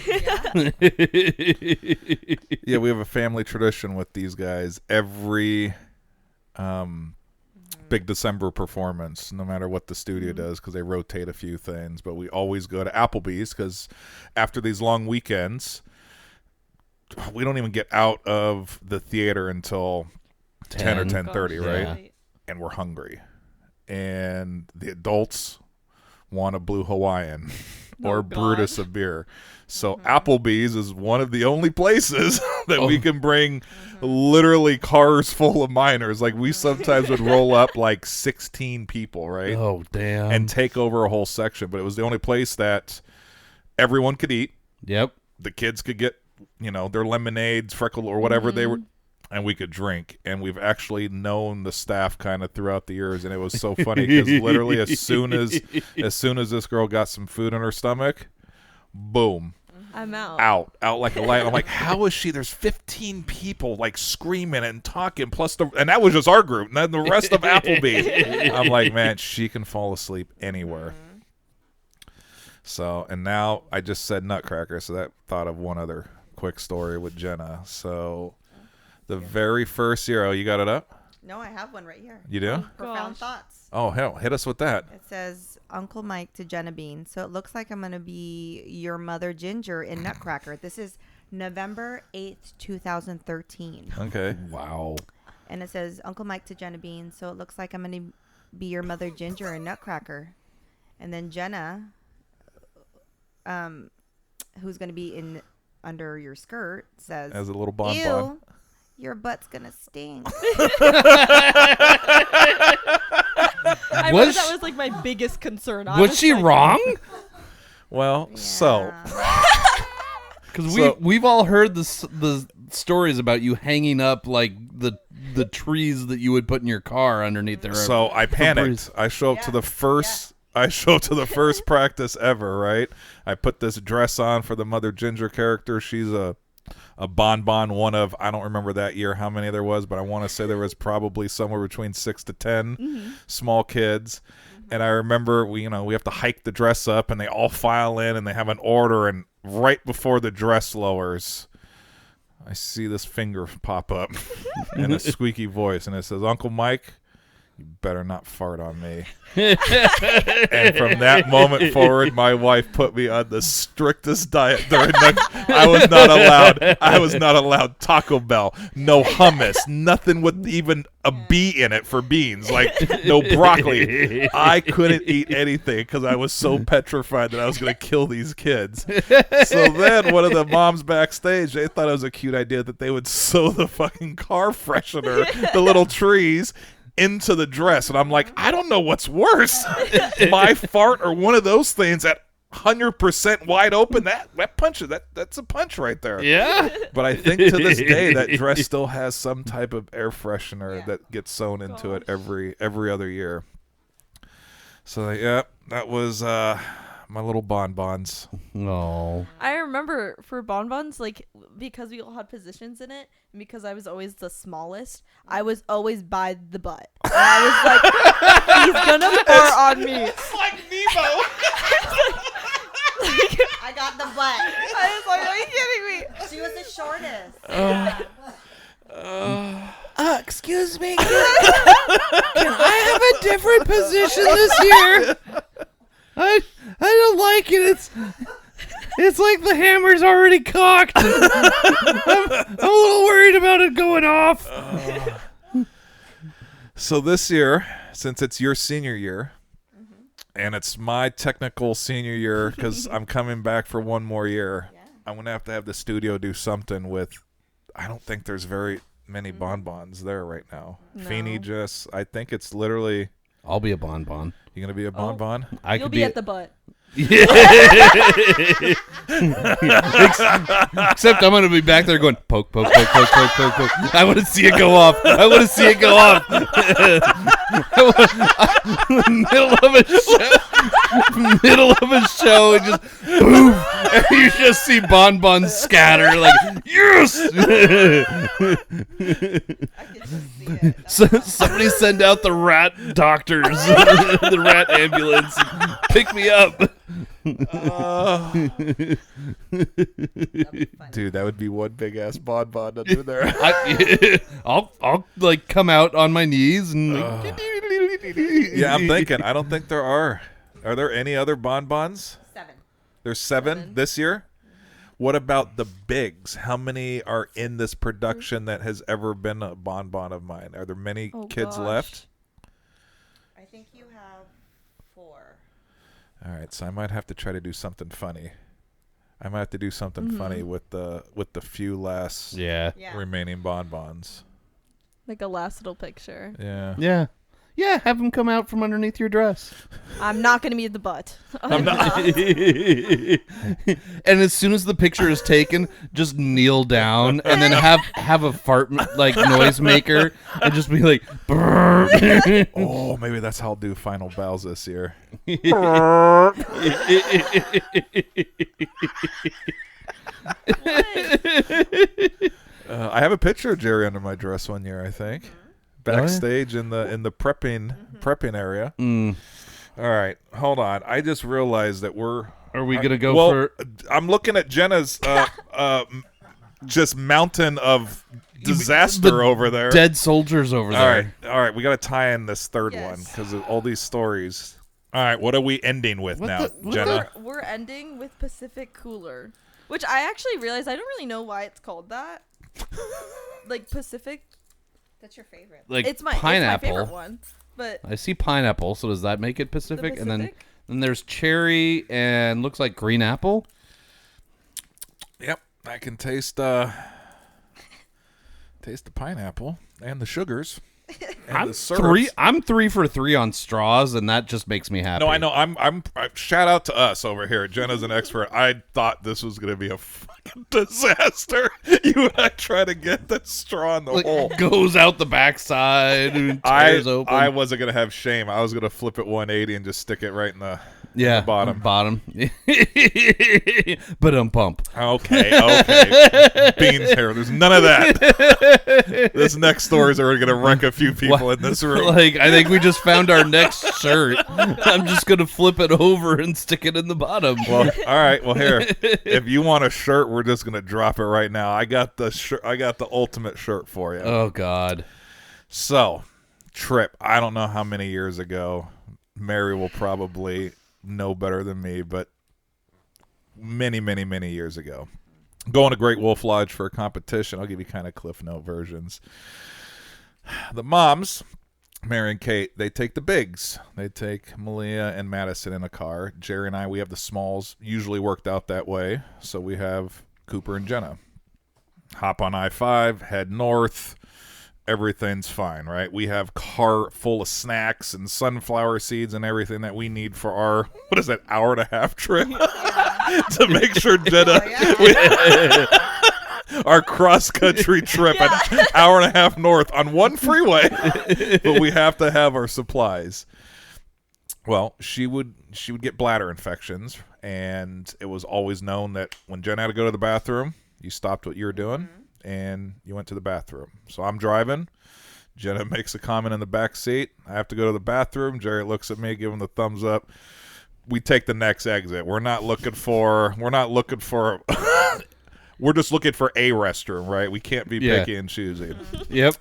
Yeah, we have a family tradition with these guys. Every big December performance, no matter what the studio does, because they rotate a few things, but we always go to Applebee's because after these long weekends, we don't even get out of the theater until 10 or 10:30, right? Yeah. And we're hungry. And the adults want a Blue Hawaiian or Brutus of beer. So Applebee's is one of the only places that we can bring literally cars full of minors. Like we sometimes would roll up like 16 people, right? Oh, damn. And take over a whole section. But it was the only place that everyone could eat. Yep. The kids could get, their lemonades, freckle or whatever they were, and we could drink. And we've actually known the staff kind of throughout the years, and it was so funny because literally as soon as this girl got some food in her stomach, boom, I'm out. out like a light. I'm like, how is she? There's 15 people like screaming and talking, and that was just our group, and then the rest of Applebee's. I'm like, man, she can fall asleep anywhere. So, and now I just said Nutcracker, so that thought of one other quick story with Jenna. So, the very first year, you got it up? No, I have one right here. You do? Profound thoughts. Oh, hell, hit us with that. It says, Uncle Mike to Jenna Bean. So it looks like I'm going to be your mother Ginger in Nutcracker. This is November 8th, 2013. Okay. Wow. And it says, Uncle Mike to Jenna Bean. So it looks like I'm going to be your mother Ginger in Nutcracker. And then Jenna, who's going to be in under your skirt, says, As a little bonbon. "Ew, your butt's going to stink." I remember that was like my biggest concern. I Was she like, wrong? Well, so Because So- we've all heard the stories about you hanging up like the trees that you would put in your car underneath there. So I panicked. I show up to the first. I show up to the first practice ever. Right. I put this dress on for the Mother Ginger character. She's a bonbon. One of, I don't remember that year how many there was, but I want to say there was probably somewhere between 6 to 10 small kids. And I remember we have to hike the dress up, and they all file in, and they have an order, and right before the dress lowers, I see this finger pop up and a squeaky voice, and it says, "Uncle Mike, you better not fart on me." And from that moment forward, my wife put me on the strictest diet during the. I was not allowed Taco Bell, no hummus, nothing with even a bee in it for beans, like no broccoli. I couldn't eat anything because I was so petrified that I was going to kill these kids. So then one of the moms backstage, they thought it was a cute idea that they would sew the fucking car freshener, the little trees, into the dress. And I'm like, I don't know what's worse, my fart or one of those things at 100% wide open. That punches, that's a punch right there. Yeah. But I think to this day that dress still has some type of air freshener that gets sewn into it every other year. So yeah, that was my little bonbons. No. I remember for bonbons, like, because we all had positions in it, and because I was always the smallest, I was always by the butt. And I was like, he's gonna fart on me. It's like Nemo. I got the butt. I was like, are you kidding me? She was the shortest. Excuse me. Can I have a different position this year? I don't like it. It's like the hammer's already cocked. I'm a little worried about it going off. So this year, since it's your senior year, and it's my technical senior year because I'm coming back for one more year, I'm going to have the studio do something with, I don't think there's very many bonbons there right now. No. Feeny I think it's literally, I'll be a bonbon. you going to be a bonbon? I You'll could be at the butt. Except I'm going to be back there going, poke, poke, poke, poke, poke, poke, poke. I want to see it go off. Middle of a show, and just boom, and you just see bonbons scatter like, yes! I can just see it. So, somebody send out the rat doctors, the rat ambulance, pick me up. Dude, that would be one big ass bonbon under there. I'll like come out on my knees and like, Yeah, I'm thinking. I don't think there are. Are there any other bonbons? 7. There's 7 this year? What about the bigs? How many are in this production that has ever been a bonbon of mine? Are there many kids left? I think you have 4. All right, so I might have to try to do something funny. I might have to do something funny with the few last yeah. remaining bonbons. Like a last little picture. Yeah. Yeah, have them come out from underneath your dress. I'm not going to be at the butt. And as soon as the picture is taken, just kneel down and then have a fart like noisemaker and just be like, brrr. Oh, maybe that's how I'll do final bows this year. I have a picture of Jerry under my dress one year, I think. Backstage in the prepping area. All right, hold on. I just realized that Are we gonna go for? I'm looking at Jenna's just mountain of disaster over there. Dead soldiers over there. All right. We got to tie in this third Yes. one because of all these stories. All right, what are we ending with now, Jenna? We're ending with Pacific Cooler, which I actually realized I don't really know why it's called that. Like Pacific. That's your favorite. Like It's my pineapple. favorite one. But I see pineapple, so does that make it Pacific? And then And there's cherry and looks like green apple. Yep, I can taste the pineapple and the sugars. And the syrups. I'm 3 for 3 on straws, and that just makes me happy. No, I know. I'm shout out to us over here. Jenna's an expert. I thought this was going to be a fucking disaster. You and I try to get that straw in the hole. Goes out the backside and tears open. I wasn't going to have shame. I was going to flip it 180 and just stick it right in the bottom. But pump. Okay. Beans here. There's none of that. This next story is already going to wreck a few people in this room. Like, I think we just found our next shirt. I'm just going to flip it over and stick it in the bottom. Well, all right. Well, here, if you want a shirt, we're just going to drop it right now. I got the shirt. I got the ultimate shirt for you. Oh, God. So, trip. I don't know how many years ago. Mary will probably know better than me, but many, many, many years ago. Going to Great Wolf Lodge for a competition. I'll give you kind of Cliff Note versions. The moms, Mary and Kate, they take the bigs. They take Malia and Madison in a car. Jerry and I, we have the smalls, usually worked out that way. So we have Cooper and Jenna. Hop on I-5, head north. Everything's fine, right? We have car full of snacks and sunflower seeds and everything that we need for our, what is that, hour-and-a-half trip? To make sure Jenna, our cross-country trip, an hour-and-a-half north on one freeway. But we have to have our supplies. Well, she would get bladder infections, and it was always known that when Jenna had to go to the bathroom, you stopped what you were doing. And you went to the bathroom. So I'm driving. Jenna makes a comment in the back seat. I have to go to the bathroom. Jerry looks at me, give him the thumbs up. We take the next exit. We're just looking for a restroom, right? We can't be picky and choosy. Yep.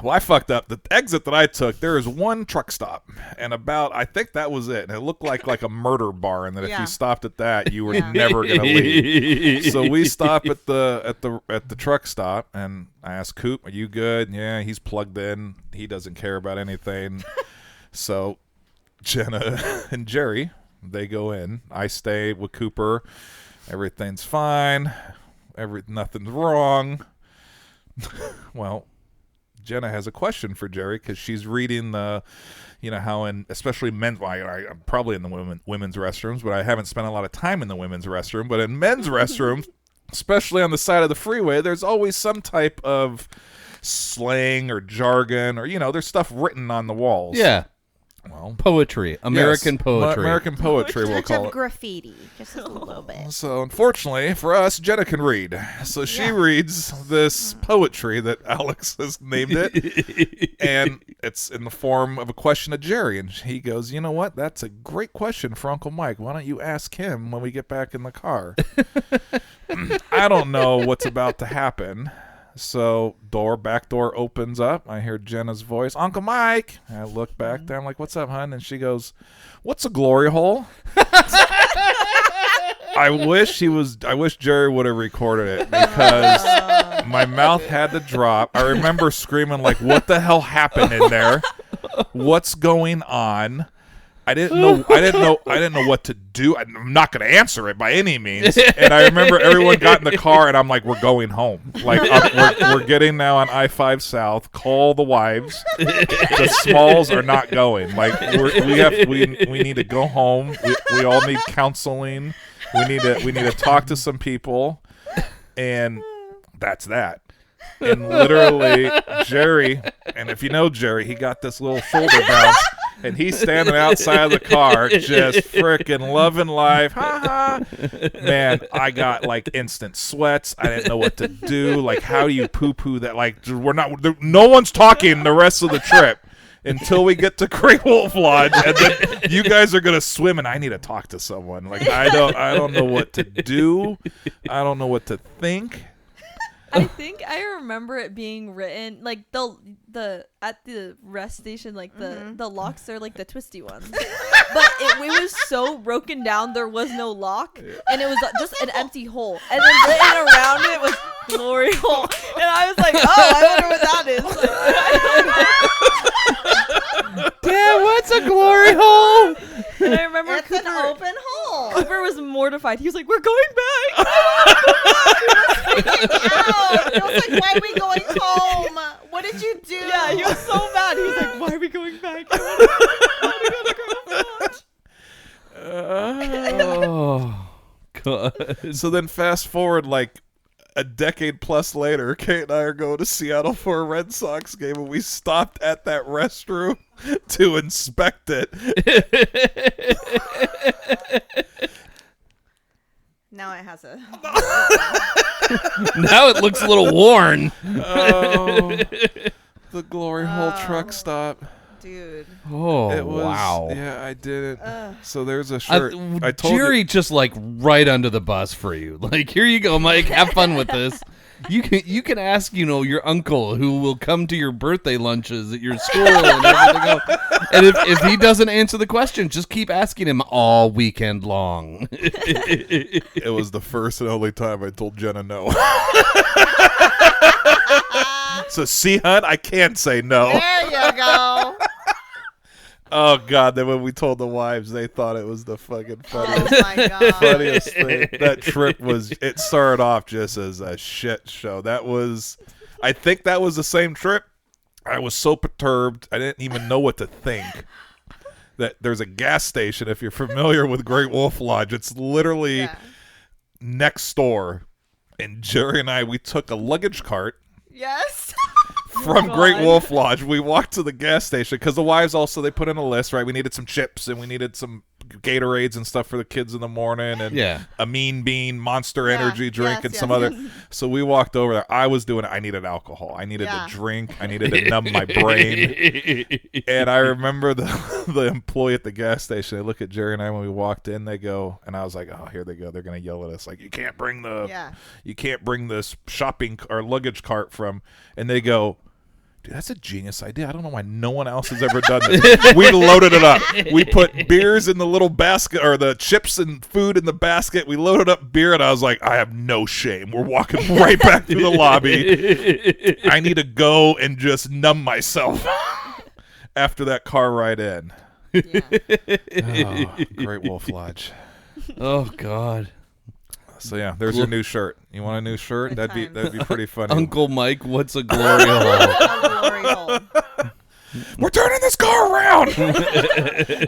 Well, I fucked up. The exit that I took, there is one truck stop, and I think that was it. And it looked like a murder bar, and that if you stopped at that, you were never gonna leave. So we stop at the truck stop, and I asked Coop, "Are you good?" Yeah, he's plugged in. He doesn't care about anything. So Jenna and Jerry, they go in. I stay with Cooper. Everything's fine. Nothing's wrong. Well, Jenna has a question for Jerry because she's reading the, how especially men's. I'm probably in the women's restrooms, but I haven't spent a lot of time in the women's restroom. But in men's restrooms, especially on the side of the freeway, there's always some type of slang or jargon or there's stuff written on the walls. Yeah. Well, poetry, American poetry. American poetry, we'll call it. Graffiti, just a little bit. So, unfortunately for us, Jenna can read. So she reads this poetry that Alex has named it, and it's in the form of a question to Jerry. And he goes, "You know what? That's a great question for Uncle Mike. Why don't you ask him when we get back in the car?" I don't know what's about to happen. So back door opens up. I hear Jenna's voice, "Uncle Mike." And I look back there. I'm like, "What's up, hon?" And she goes, "What's a glory hole?" I wish Jerry would have recorded it because my mouth had to drop. I remember screaming like, "What the hell happened in there? What's going on?" I didn't know what to do. I'm not going to answer it by any means. And I remember everyone got in the car, and I'm like, "We're going home. Like, we're getting now on I-5 South. Call the wives. The smalls are not going. Like, we need to go home. We all need counseling. We need to talk to some people, and that's that." And literally, Jerry, and if you know Jerry, he got this little shoulder bounce. And he's standing outside of the car just freaking loving life. Ha ha. Man, I got like instant sweats. I didn't know what to do. Like, how do you poo-poo that? Like, no one's talking the rest of the trip until we get to Great Wolf Lodge. And then you guys are going to swim, and I need to talk to someone. Like, I don't know what to do. I don't know what to think. I think I remember it being written like the at the rest station, like the locks are like the twisty ones, but it was so broken down there was no lock, and it was just an empty hole, and then written around it was glory hole, and I was like, "Oh, I wonder what that is." Dad, what's a glory hole? Cooper was mortified. He was like, "We're going back." He was like, why are we going home? What did you do? Yeah, he was so mad. He was like, "Why are we going back? I want to go to Girl Oh, God. So then fast forward like a decade plus later, Kate and I are going to Seattle for a Red Sox game, and we stopped at that restroom to inspect it. Now it has a. Now it looks a little worn. Oh, the glory hole truck stop. Dude. Oh, It was, wow. Yeah, I did it. So there's a shirt. I told Jerry you. just like right under the bus for you. Like, here you go, Mike. Have fun with this. You can ask, your uncle who will come to your birthday lunches at your school and everything else. And if he doesn't answer the question, just keep asking him all weekend long. It was the first and only time I told Jenna no. So see, hun, I can't say no. There you go. Oh God! Then when we told the wives, they thought it was the fucking funniest, Oh my god. funniest thing. That trip was. It started off just as a shit show. I think that was the same trip. I was so perturbed, I didn't even know what to think. That there's a gas station. If you're familiar with Great Wolf Lodge, it's literally Yeah. next door. And Jerry and we took a luggage cart Yes. from God. Great Wolf Lodge. We walked to the gas station because the wives also, they put in a list, right? We needed some chips and we needed some Gatorades and stuff for the kids in the morning, and Yeah. a Mean Bean Monster Yeah, Energy drink yes, and yes. some other. So we walked over there. I was doing it. I needed alcohol. I needed Yeah. a drink. I needed to numb my brain. And I remember the employee at the gas station. They look at Jerry and I when we walked in. They go, and I was like, "Oh, here they go. They're gonna yell at us like, you can't bring this shopping or luggage cart from." And they go, "Dude, that's a genius idea. I don't know why no one else has ever done this." We loaded it up. We put beers in the little basket, or the chips and food in the basket. We loaded up beer, and I was like, I have no shame. We're walking right back through the lobby. I need to go and just numb myself after that car ride in. Yeah. Oh, Great Wolf Lodge. Oh, God. So yeah, there's your new shirt. You want a new shirt? Good That'd times. be pretty funny. Uncle Mike, what's a glory hole? A glory hole. We're turning this car around.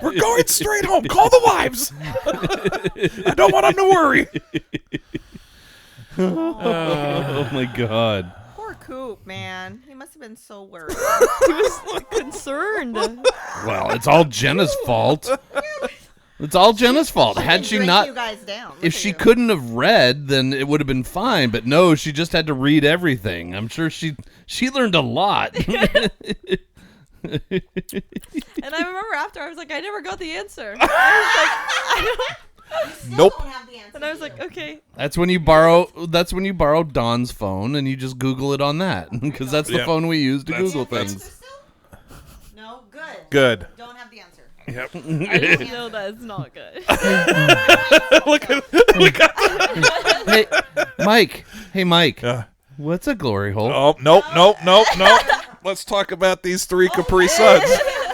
We're going straight home. Call the wives. I don't want them to worry. Oh, my God. Poor Coop, man. He must have been so worried. He was concerned. Well, it's all Jenna's fault. It's all Jenna's fault. Had she Drink not, you guys down. Look if at she you. couldn't have read, then it would have been fine. But no, she just had to read everything. I'm sure she learned a lot. And I remember after I was like, I never got the answer. I was like, Nope. Don't have the answer and I was either. like, okay. That's when you borrow Dawn's phone and you just Google it on that, because that's the Yep. phone we use to That's- Google Answer things. still? No, good. Good. Don't have the answer. Yep. I just know that it's not good. Look at Hey, Mike. Hey, Mike. Uh, What's a glory hole? oh, nope. Let's talk about these three Capri Suns.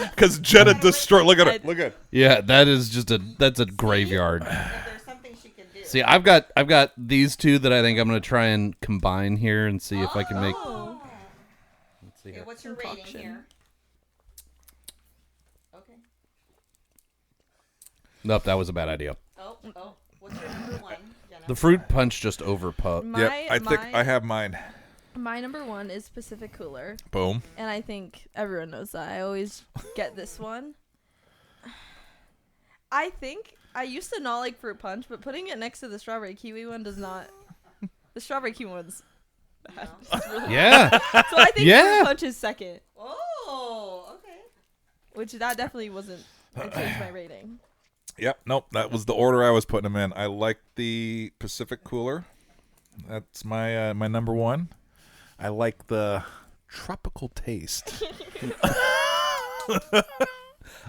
Because Jenna destroyed. Look at her. Look at her. Yeah, that is that's a graveyard. If there's something she can do. See, I've got these two that I think I'm gonna try and combine here and see if I can make. Oh. Let's see Okay, here. what's your rating Concoction. here? Okay. Nope, that was a bad idea. Oh. What's your number one, Jenna? The fruit punch just overput. My, Yep. I think my, I have mine. my number one is Pacific Cooler. Boom. And I think everyone knows that. I always get this one. I think I used to not like fruit punch, but putting it next to the strawberry kiwi one does not. The strawberry kiwi one's bad. It's really Yeah. bad. So I think Yeah. fruit punch is second, Oh, okay. which that definitely wasn't. I changed my rating. Yep. Nope. That was the order I was putting them in. I like the Pacific Cooler. That's my my number one. I like the tropical taste.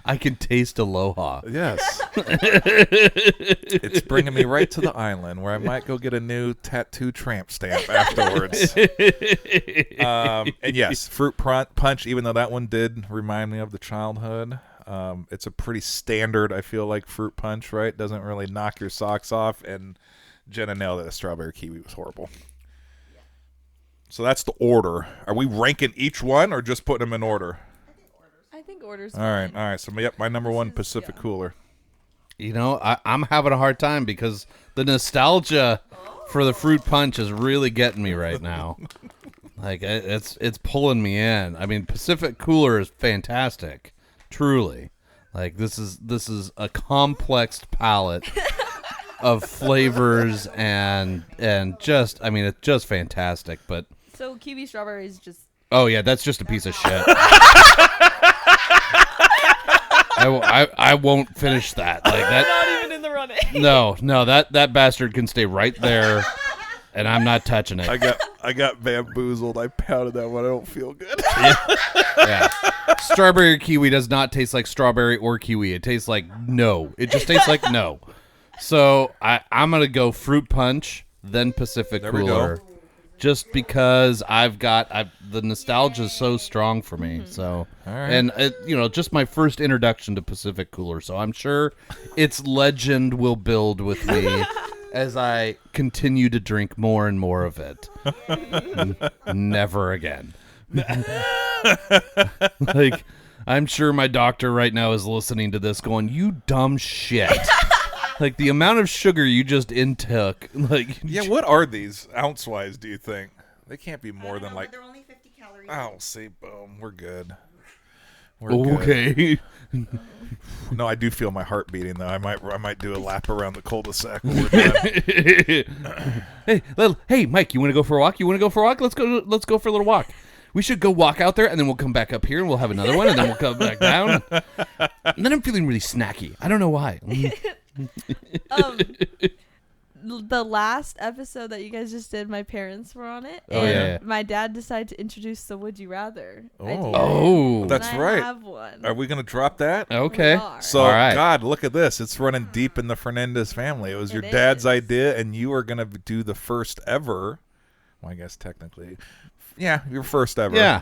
I can taste aloha. Yes. It's bringing me right to the island where I might go get a new tattoo tramp stamp afterwards. And yes, fruit punch, even though that one did remind me of the childhood. It's a pretty standard, I feel like, fruit punch, right? Doesn't really knock your socks off. And Jenna nailed it. The strawberry kiwi was horrible. So that's the order. Are we ranking each one or just putting them in order? I think orders. All right. So my number one, Pacific Cooler. You know, I'm having a hard time because the nostalgia for the fruit punch is really getting me right now. Like it's pulling me in. I mean, Pacific Cooler is fantastic, truly. Like this is a complex palette of flavors and just, I mean, it's just fantastic. But so kiwi strawberry is just. Oh yeah, that's just a piece of shit. I won't finish that. Like that. Not even in the running. No, that bastard can stay right there, and I'm not touching it. I got bamboozled. I pounded that one. I don't feel good. Yeah. Strawberry kiwi does not taste like strawberry or kiwi. It tastes like no. It just tastes like no. So I'm gonna go fruit punch, then Pacific There we Cooler, go. just because the nostalgia is so strong for me. So and just my first introduction to Pacific Cooler. So I'm sure its legend will build with me as I continue to drink more and more of it. Never again. Like, I'm sure my doctor right now is listening to this going, "You dumb shit." Like, the amount of sugar you just intook. Like, Yeah, what are these ounce-wise, do you think? They can't be more than like... They're only 50 calories. Oh, see, boom. We're good. okay. No, I do feel my heart beating, though. I might do a lap around the cul-de-sac when we're done. Hey, Mike, you want to go for a walk? Let's go for a little walk. We should go walk out there, and then we'll come back up here, and we'll have another one, and then we'll come back down. And then I'm feeling really snacky. I don't know why. The last episode that you guys just did, my parents were on it, Oh, and yeah. my dad decided to introduce the Would You Rather. idea. Oh. That's And right. I have one. Are we going to drop that? Okay. We are. So, All right. God, look at this. It's running deep in the Fernandez family. It was your It dad's is. idea, and you are going to do the first ever. Well, I guess technically. Yeah, your first ever. Yeah.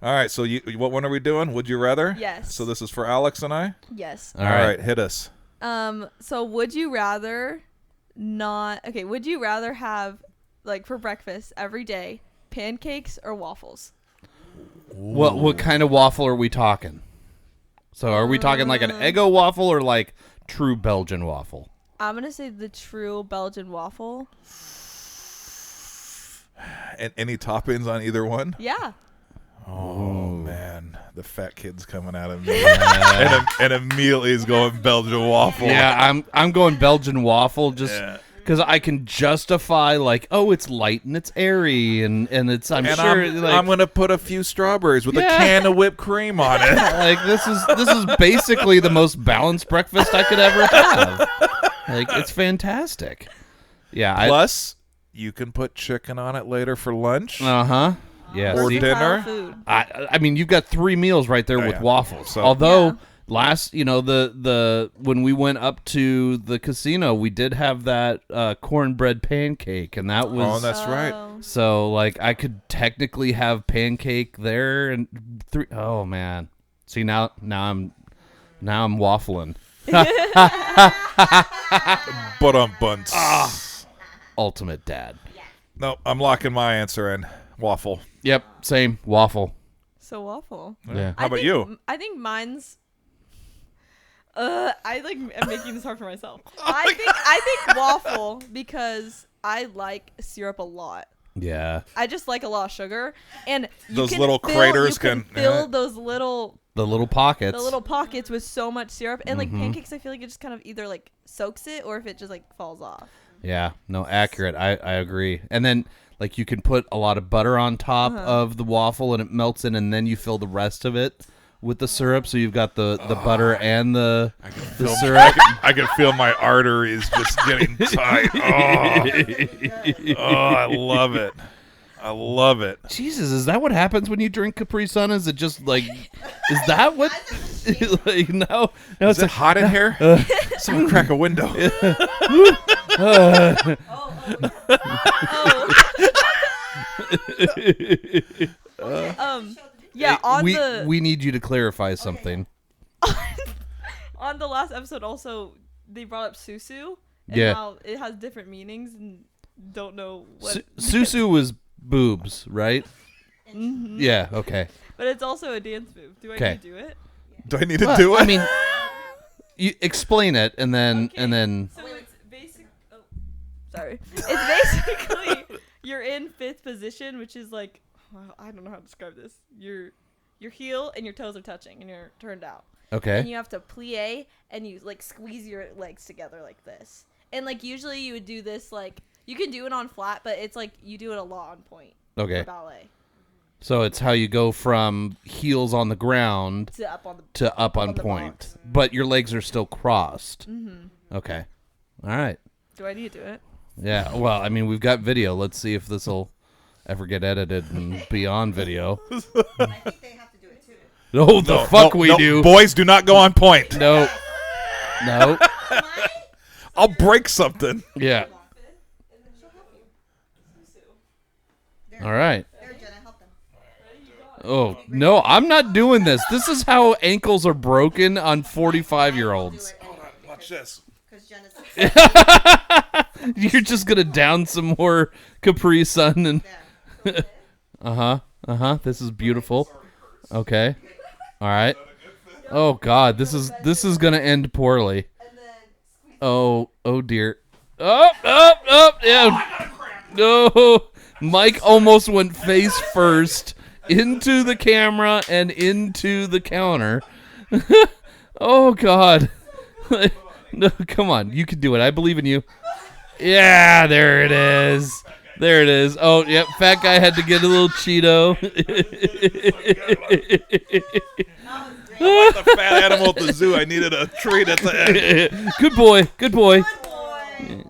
All right, so what one are we doing? Would you rather? Yes. So this is for Alex and I? Yes. All right. Hit us. So would you rather would you rather have, like, for breakfast every day, pancakes or waffles? What kind of waffle are we talking? So are we talking like an Eggo waffle or like true Belgian waffle? I'm going to say the true Belgian waffle. And any toppings on either one? Yeah. Oh, man. The fat kid's coming out of me. and immediately he's going Belgian waffle. Yeah, I'm going Belgian waffle just Yeah. because I can justify, like, oh, it's light and it's airy and it's I'm And sure I'm like going to put a few strawberries with a Yeah. can of whipped cream on it. like this is basically the most balanced breakfast I could ever have. Like, it's fantastic. Yeah, Plus, you can put chicken on it later for lunch. Yeah, Or see, dinner. Food. I mean, you've got 3 meals right there with yeah. waffles. So- Although Yeah. last, the when we went up to the casino, we did have that cornbread pancake, and that was Oh, that's right. so like I could technically have pancake there and oh man. See now I'm waffling. But buns. Ultimate dad. No, I'm locking my answer in. Waffle. Yep, same waffle. So waffle. Yeah. How about you? I think mine's. I like am making this hard for myself. I think waffle because I like syrup a lot. Yeah. I just like a lot of sugar, and you Those can little fill, craters you can can- fill those little The little pockets. pockets with so much syrup, and Mm-hmm. like pancakes, I feel like it just kind of either like soaks it or if it just like falls off. Yeah, no, accurate. I agree. And then like you can put a lot of butter on top of the waffle and it melts in, and then you fill the rest of it with the syrup, so you've got the butter and the syrup. I can feel my arteries just getting tight. Oh, I love it. I love it. Jesus, is that what happens when you drink Capri Sun? Is it just like, is that what? Like no, Is it's it hot in here? Someone crack a window. Yeah, on we the we need you to clarify something. on the last episode also they brought up susu and Yeah. how it has different meanings and don't know what Susu was boobs, right? Mhm. Yeah. Okay. But it's also a dance move. Do I Okay. need to do it? Do I need to Well, do it? I mean, you explain it, and then So it's basic. Oh, sorry. It's basically you're in fifth position, which is like I don't know how to describe this. Your heel and your toes are touching, and you're turned out. okay. And you have to plie, and you like squeeze your legs together like this. And like usually you would do this like you can do it on flat, but it's like you do it a lot on point. Okay. For ballet So it's how you go from heels on the ground to up on the to up on the point, box. but your legs are still crossed. Mm-hmm. Okay. All right. Do I need to do it? Yeah. Well, I mean, we've got video. Let's see if this will ever get edited and be on video. I think they have to do it too. Oh, the fuck we do. Boys, do not go on point. No. No. I'll break something. Yeah. All right. There, Jenna, help them. Oh, no, I'm not doing this. This is how ankles are broken on 45-year-olds. Watch this. Because Jenna's You're just going to down some more Capri Sun and This is beautiful. Okay. All right. Oh god, this is going to end poorly. Oh dear. Yeah. No. Mike almost went face first into the camera and into the counter. Oh god. No, come on. You can do it. I believe in you. Yeah, there it is. There it is. Oh, yep. Fat guy had to get a little Cheeto. Like the fat animal at the zoo. I needed a treat at the end. Good boy. Good boy. That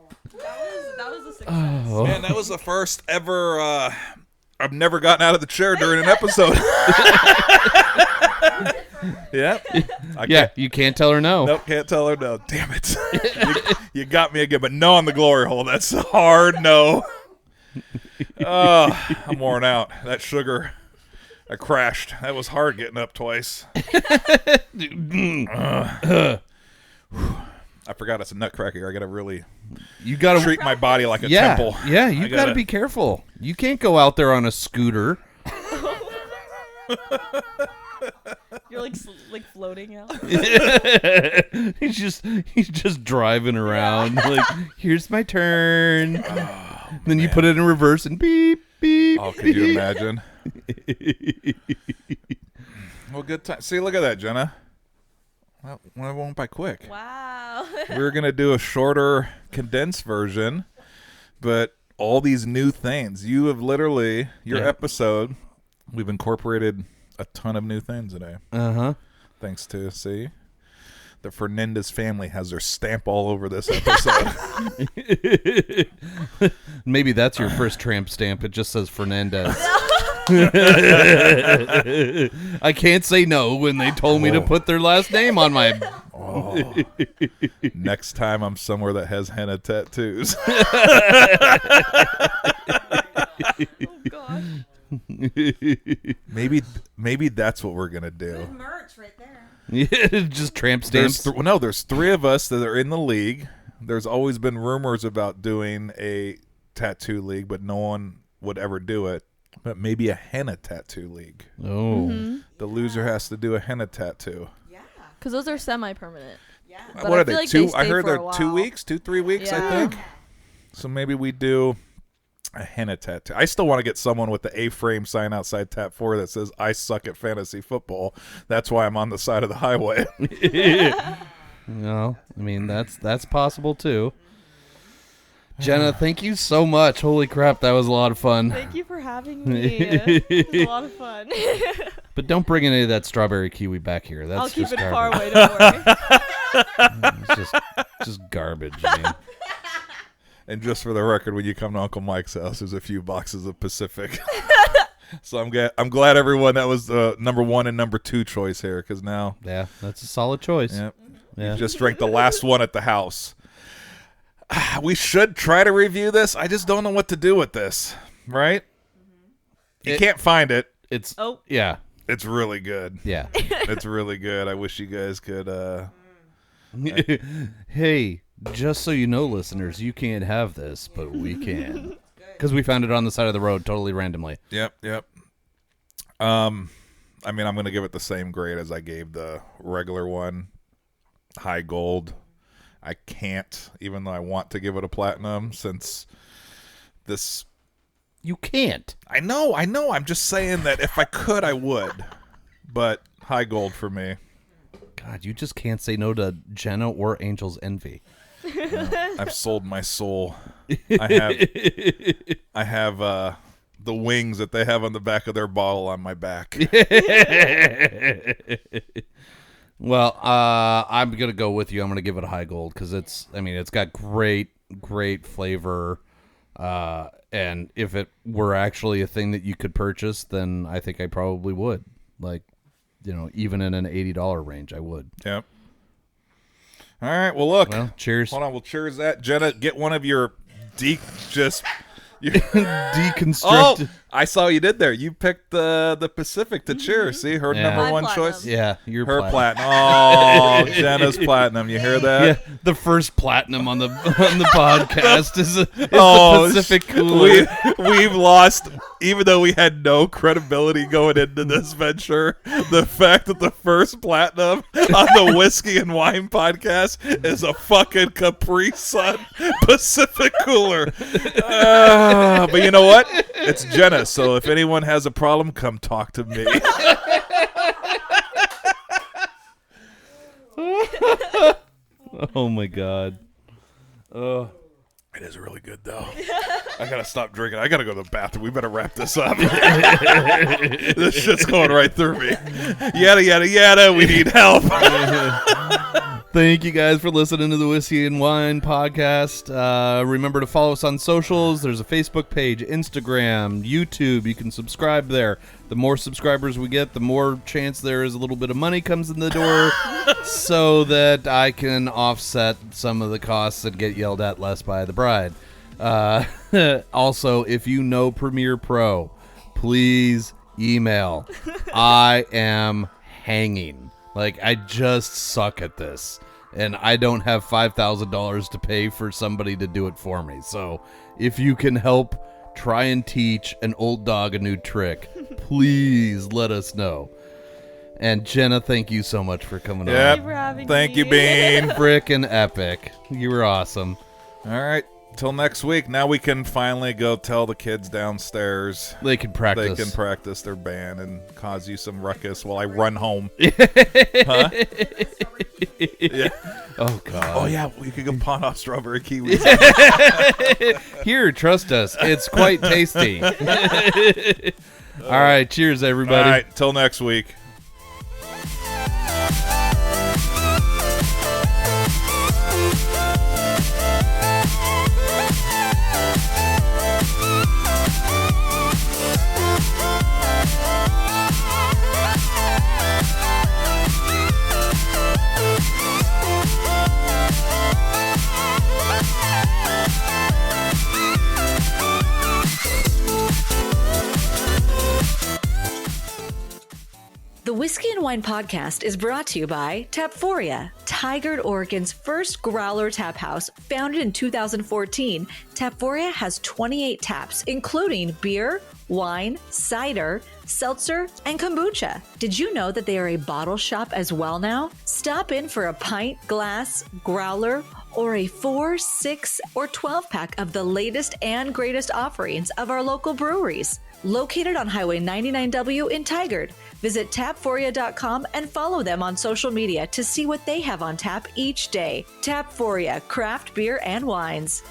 was a success. Oh. Man, that was the first ever. I've never gotten out of the chair during an episode. Yeah. Yeah, you can't tell her no. Nope, can't tell her no. Damn it. you got me again, but no on the glory hole. That's a hard no. Oh, I'm worn out. That sugar, I crashed. That was hard getting up twice. I forgot it's a nutcracker. I got to really You got to treat my body like a temple. Yeah, you got to be careful. You can't go out there on a scooter. You're like floating out. he's just driving around like, here's my turn. Then you put it in reverse and beep beep. Oh, could you imagine? Well, good time. See, look at that, Jenna. Well, it went by quick. Wow. We were going to do a shorter, condensed version, but all these new things. You have literally, your episode, we've incorporated a ton of new things today. Uh-huh. Thanks to, see, the Fernandez family has their stamp all over this episode. Maybe that's your first tramp stamp. It just says Fernandez. I can't say no when they told me to put their last name on my... Oh. Next time I'm somewhere that has henna tattoos. Oh gosh. Maybe that's what we're gonna do. Good merch right there. Just tramp stamps. There's three of us that are in the league. There's always been rumors about doing a tattoo league, but no one would ever do it. But maybe a henna tattoo league. Oh. The loser has to do a henna tattoo. Yeah. Because those are semi-permanent. Yeah. But What I are feel they? like they I stay heard for they're a 2 while. weeks, 2-3 weeks, I Yeah. think. So maybe we do a henna tattoo. I still want to get someone with the A-frame sign outside Tap 4 that says, I suck at fantasy football. That's why I'm on the side of the highway. No, I mean, that's possible too. Jenna, thank you so much. Holy crap, that was a lot of fun. Thank you for having me. It was a lot of fun. But don't bring any of that strawberry kiwi back here. That's I'll keep just it garbage. far away. Don't worry. It's just garbage. Man. And just for the record, when you come to Uncle Mike's house, there's a few boxes of Pacific. So I'm glad everyone, that was the number 1 and number 2 choice here, because now Yeah, that's a solid choice. yep, Yeah. you just drank the last one at the house. We should try to review this. I just don't know what to do with this, right? You can't find it. It's Oh. yeah. It's really good. Yeah. It's really good. I wish you guys could Hey, just so you know, listeners, you can't have this, but we can. Because we found it on the side of the road totally randomly. Yep. I mean, I'm going to give it the same grade as I gave the regular one. High gold. I can't, even though I want to give it a platinum, since this... You can't. I know. I'm just saying that if I could, I would. But high gold for me. God, you just can't say no to Jenna or Angel's Envy. I've sold my soul. I have the wings that they have on the back of their bottle on my back. Well, I'm gonna go with you. I'm gonna give it a high gold because it's got great flavor. And if it were actually a thing that you could purchase, then I think I probably would. Like, even in an $80 range, I would. Yep. All right. Well, look. Well, cheers. Hold on. We'll cheers that. Jenna, get one of your deconstructed. Oh, I saw you did there. You picked the Pacific to cheers. See, her number My one platinum. choice. Yeah, you're Her platinum. Oh, Jenna's platinum. You hear that? Yeah, the first platinum on the podcast is the Pacific Cooler. Cooler. We've lost, even though we had no credibility going into this venture. The fact that the first platinum on the Whiskey and Wine podcast is a fucking Capri Sun Pacific Cooler. But you know what? It's Jenna. So if anyone has a problem, come talk to me. Oh my God. It is really good, though. I gotta stop drinking. I gotta go to the bathroom. We better wrap this up. This shit's going right through me. Yada, yada, yada. We need help. Thank you guys for listening to the Whiskey and Wine podcast. Remember to follow us on socials. There's a Facebook page, Instagram, YouTube. You can subscribe there. The more subscribers we get, the more chance there is a little bit of money comes in the door so that I can offset some of the costs that get yelled at less by the bride. Also, if you know Premiere Pro, please email. I am hanging. Like, I just suck at this, and I don't have $5,000 to pay for somebody to do it for me. So if you can help try and teach an old dog a new trick, please let us know. And Jenna, thank you so much for coming Yep. Thank you for having Thank me. you, Bean. Frickin' epic. You were awesome. All right. Till next week. Now we can finally go tell the kids downstairs They can practice. they can practice their band and cause you some ruckus while I run home. Huh? Yeah. Oh, God. Oh, yeah. We could go pawn off strawberry kiwis. Here, trust us. It's quite tasty. All right. Cheers, everybody. All right. Till next week. The Whiskey and Wine podcast is brought to you by Tapforia, Tigard, Oregon's first growler tap house. Founded in 2014, Tapforia has 28 taps, including beer, wine, cider, seltzer, and kombucha. Did you know that they are a bottle shop as well now? Stop in for a pint, glass, growler, or a 4, 6, or 12-pack of the latest and greatest offerings of our local breweries. Located on Highway 99W in Tigard. Visit tapforia.com and follow them on social media to see what they have on tap each day. Tapforia, craft beer and wines.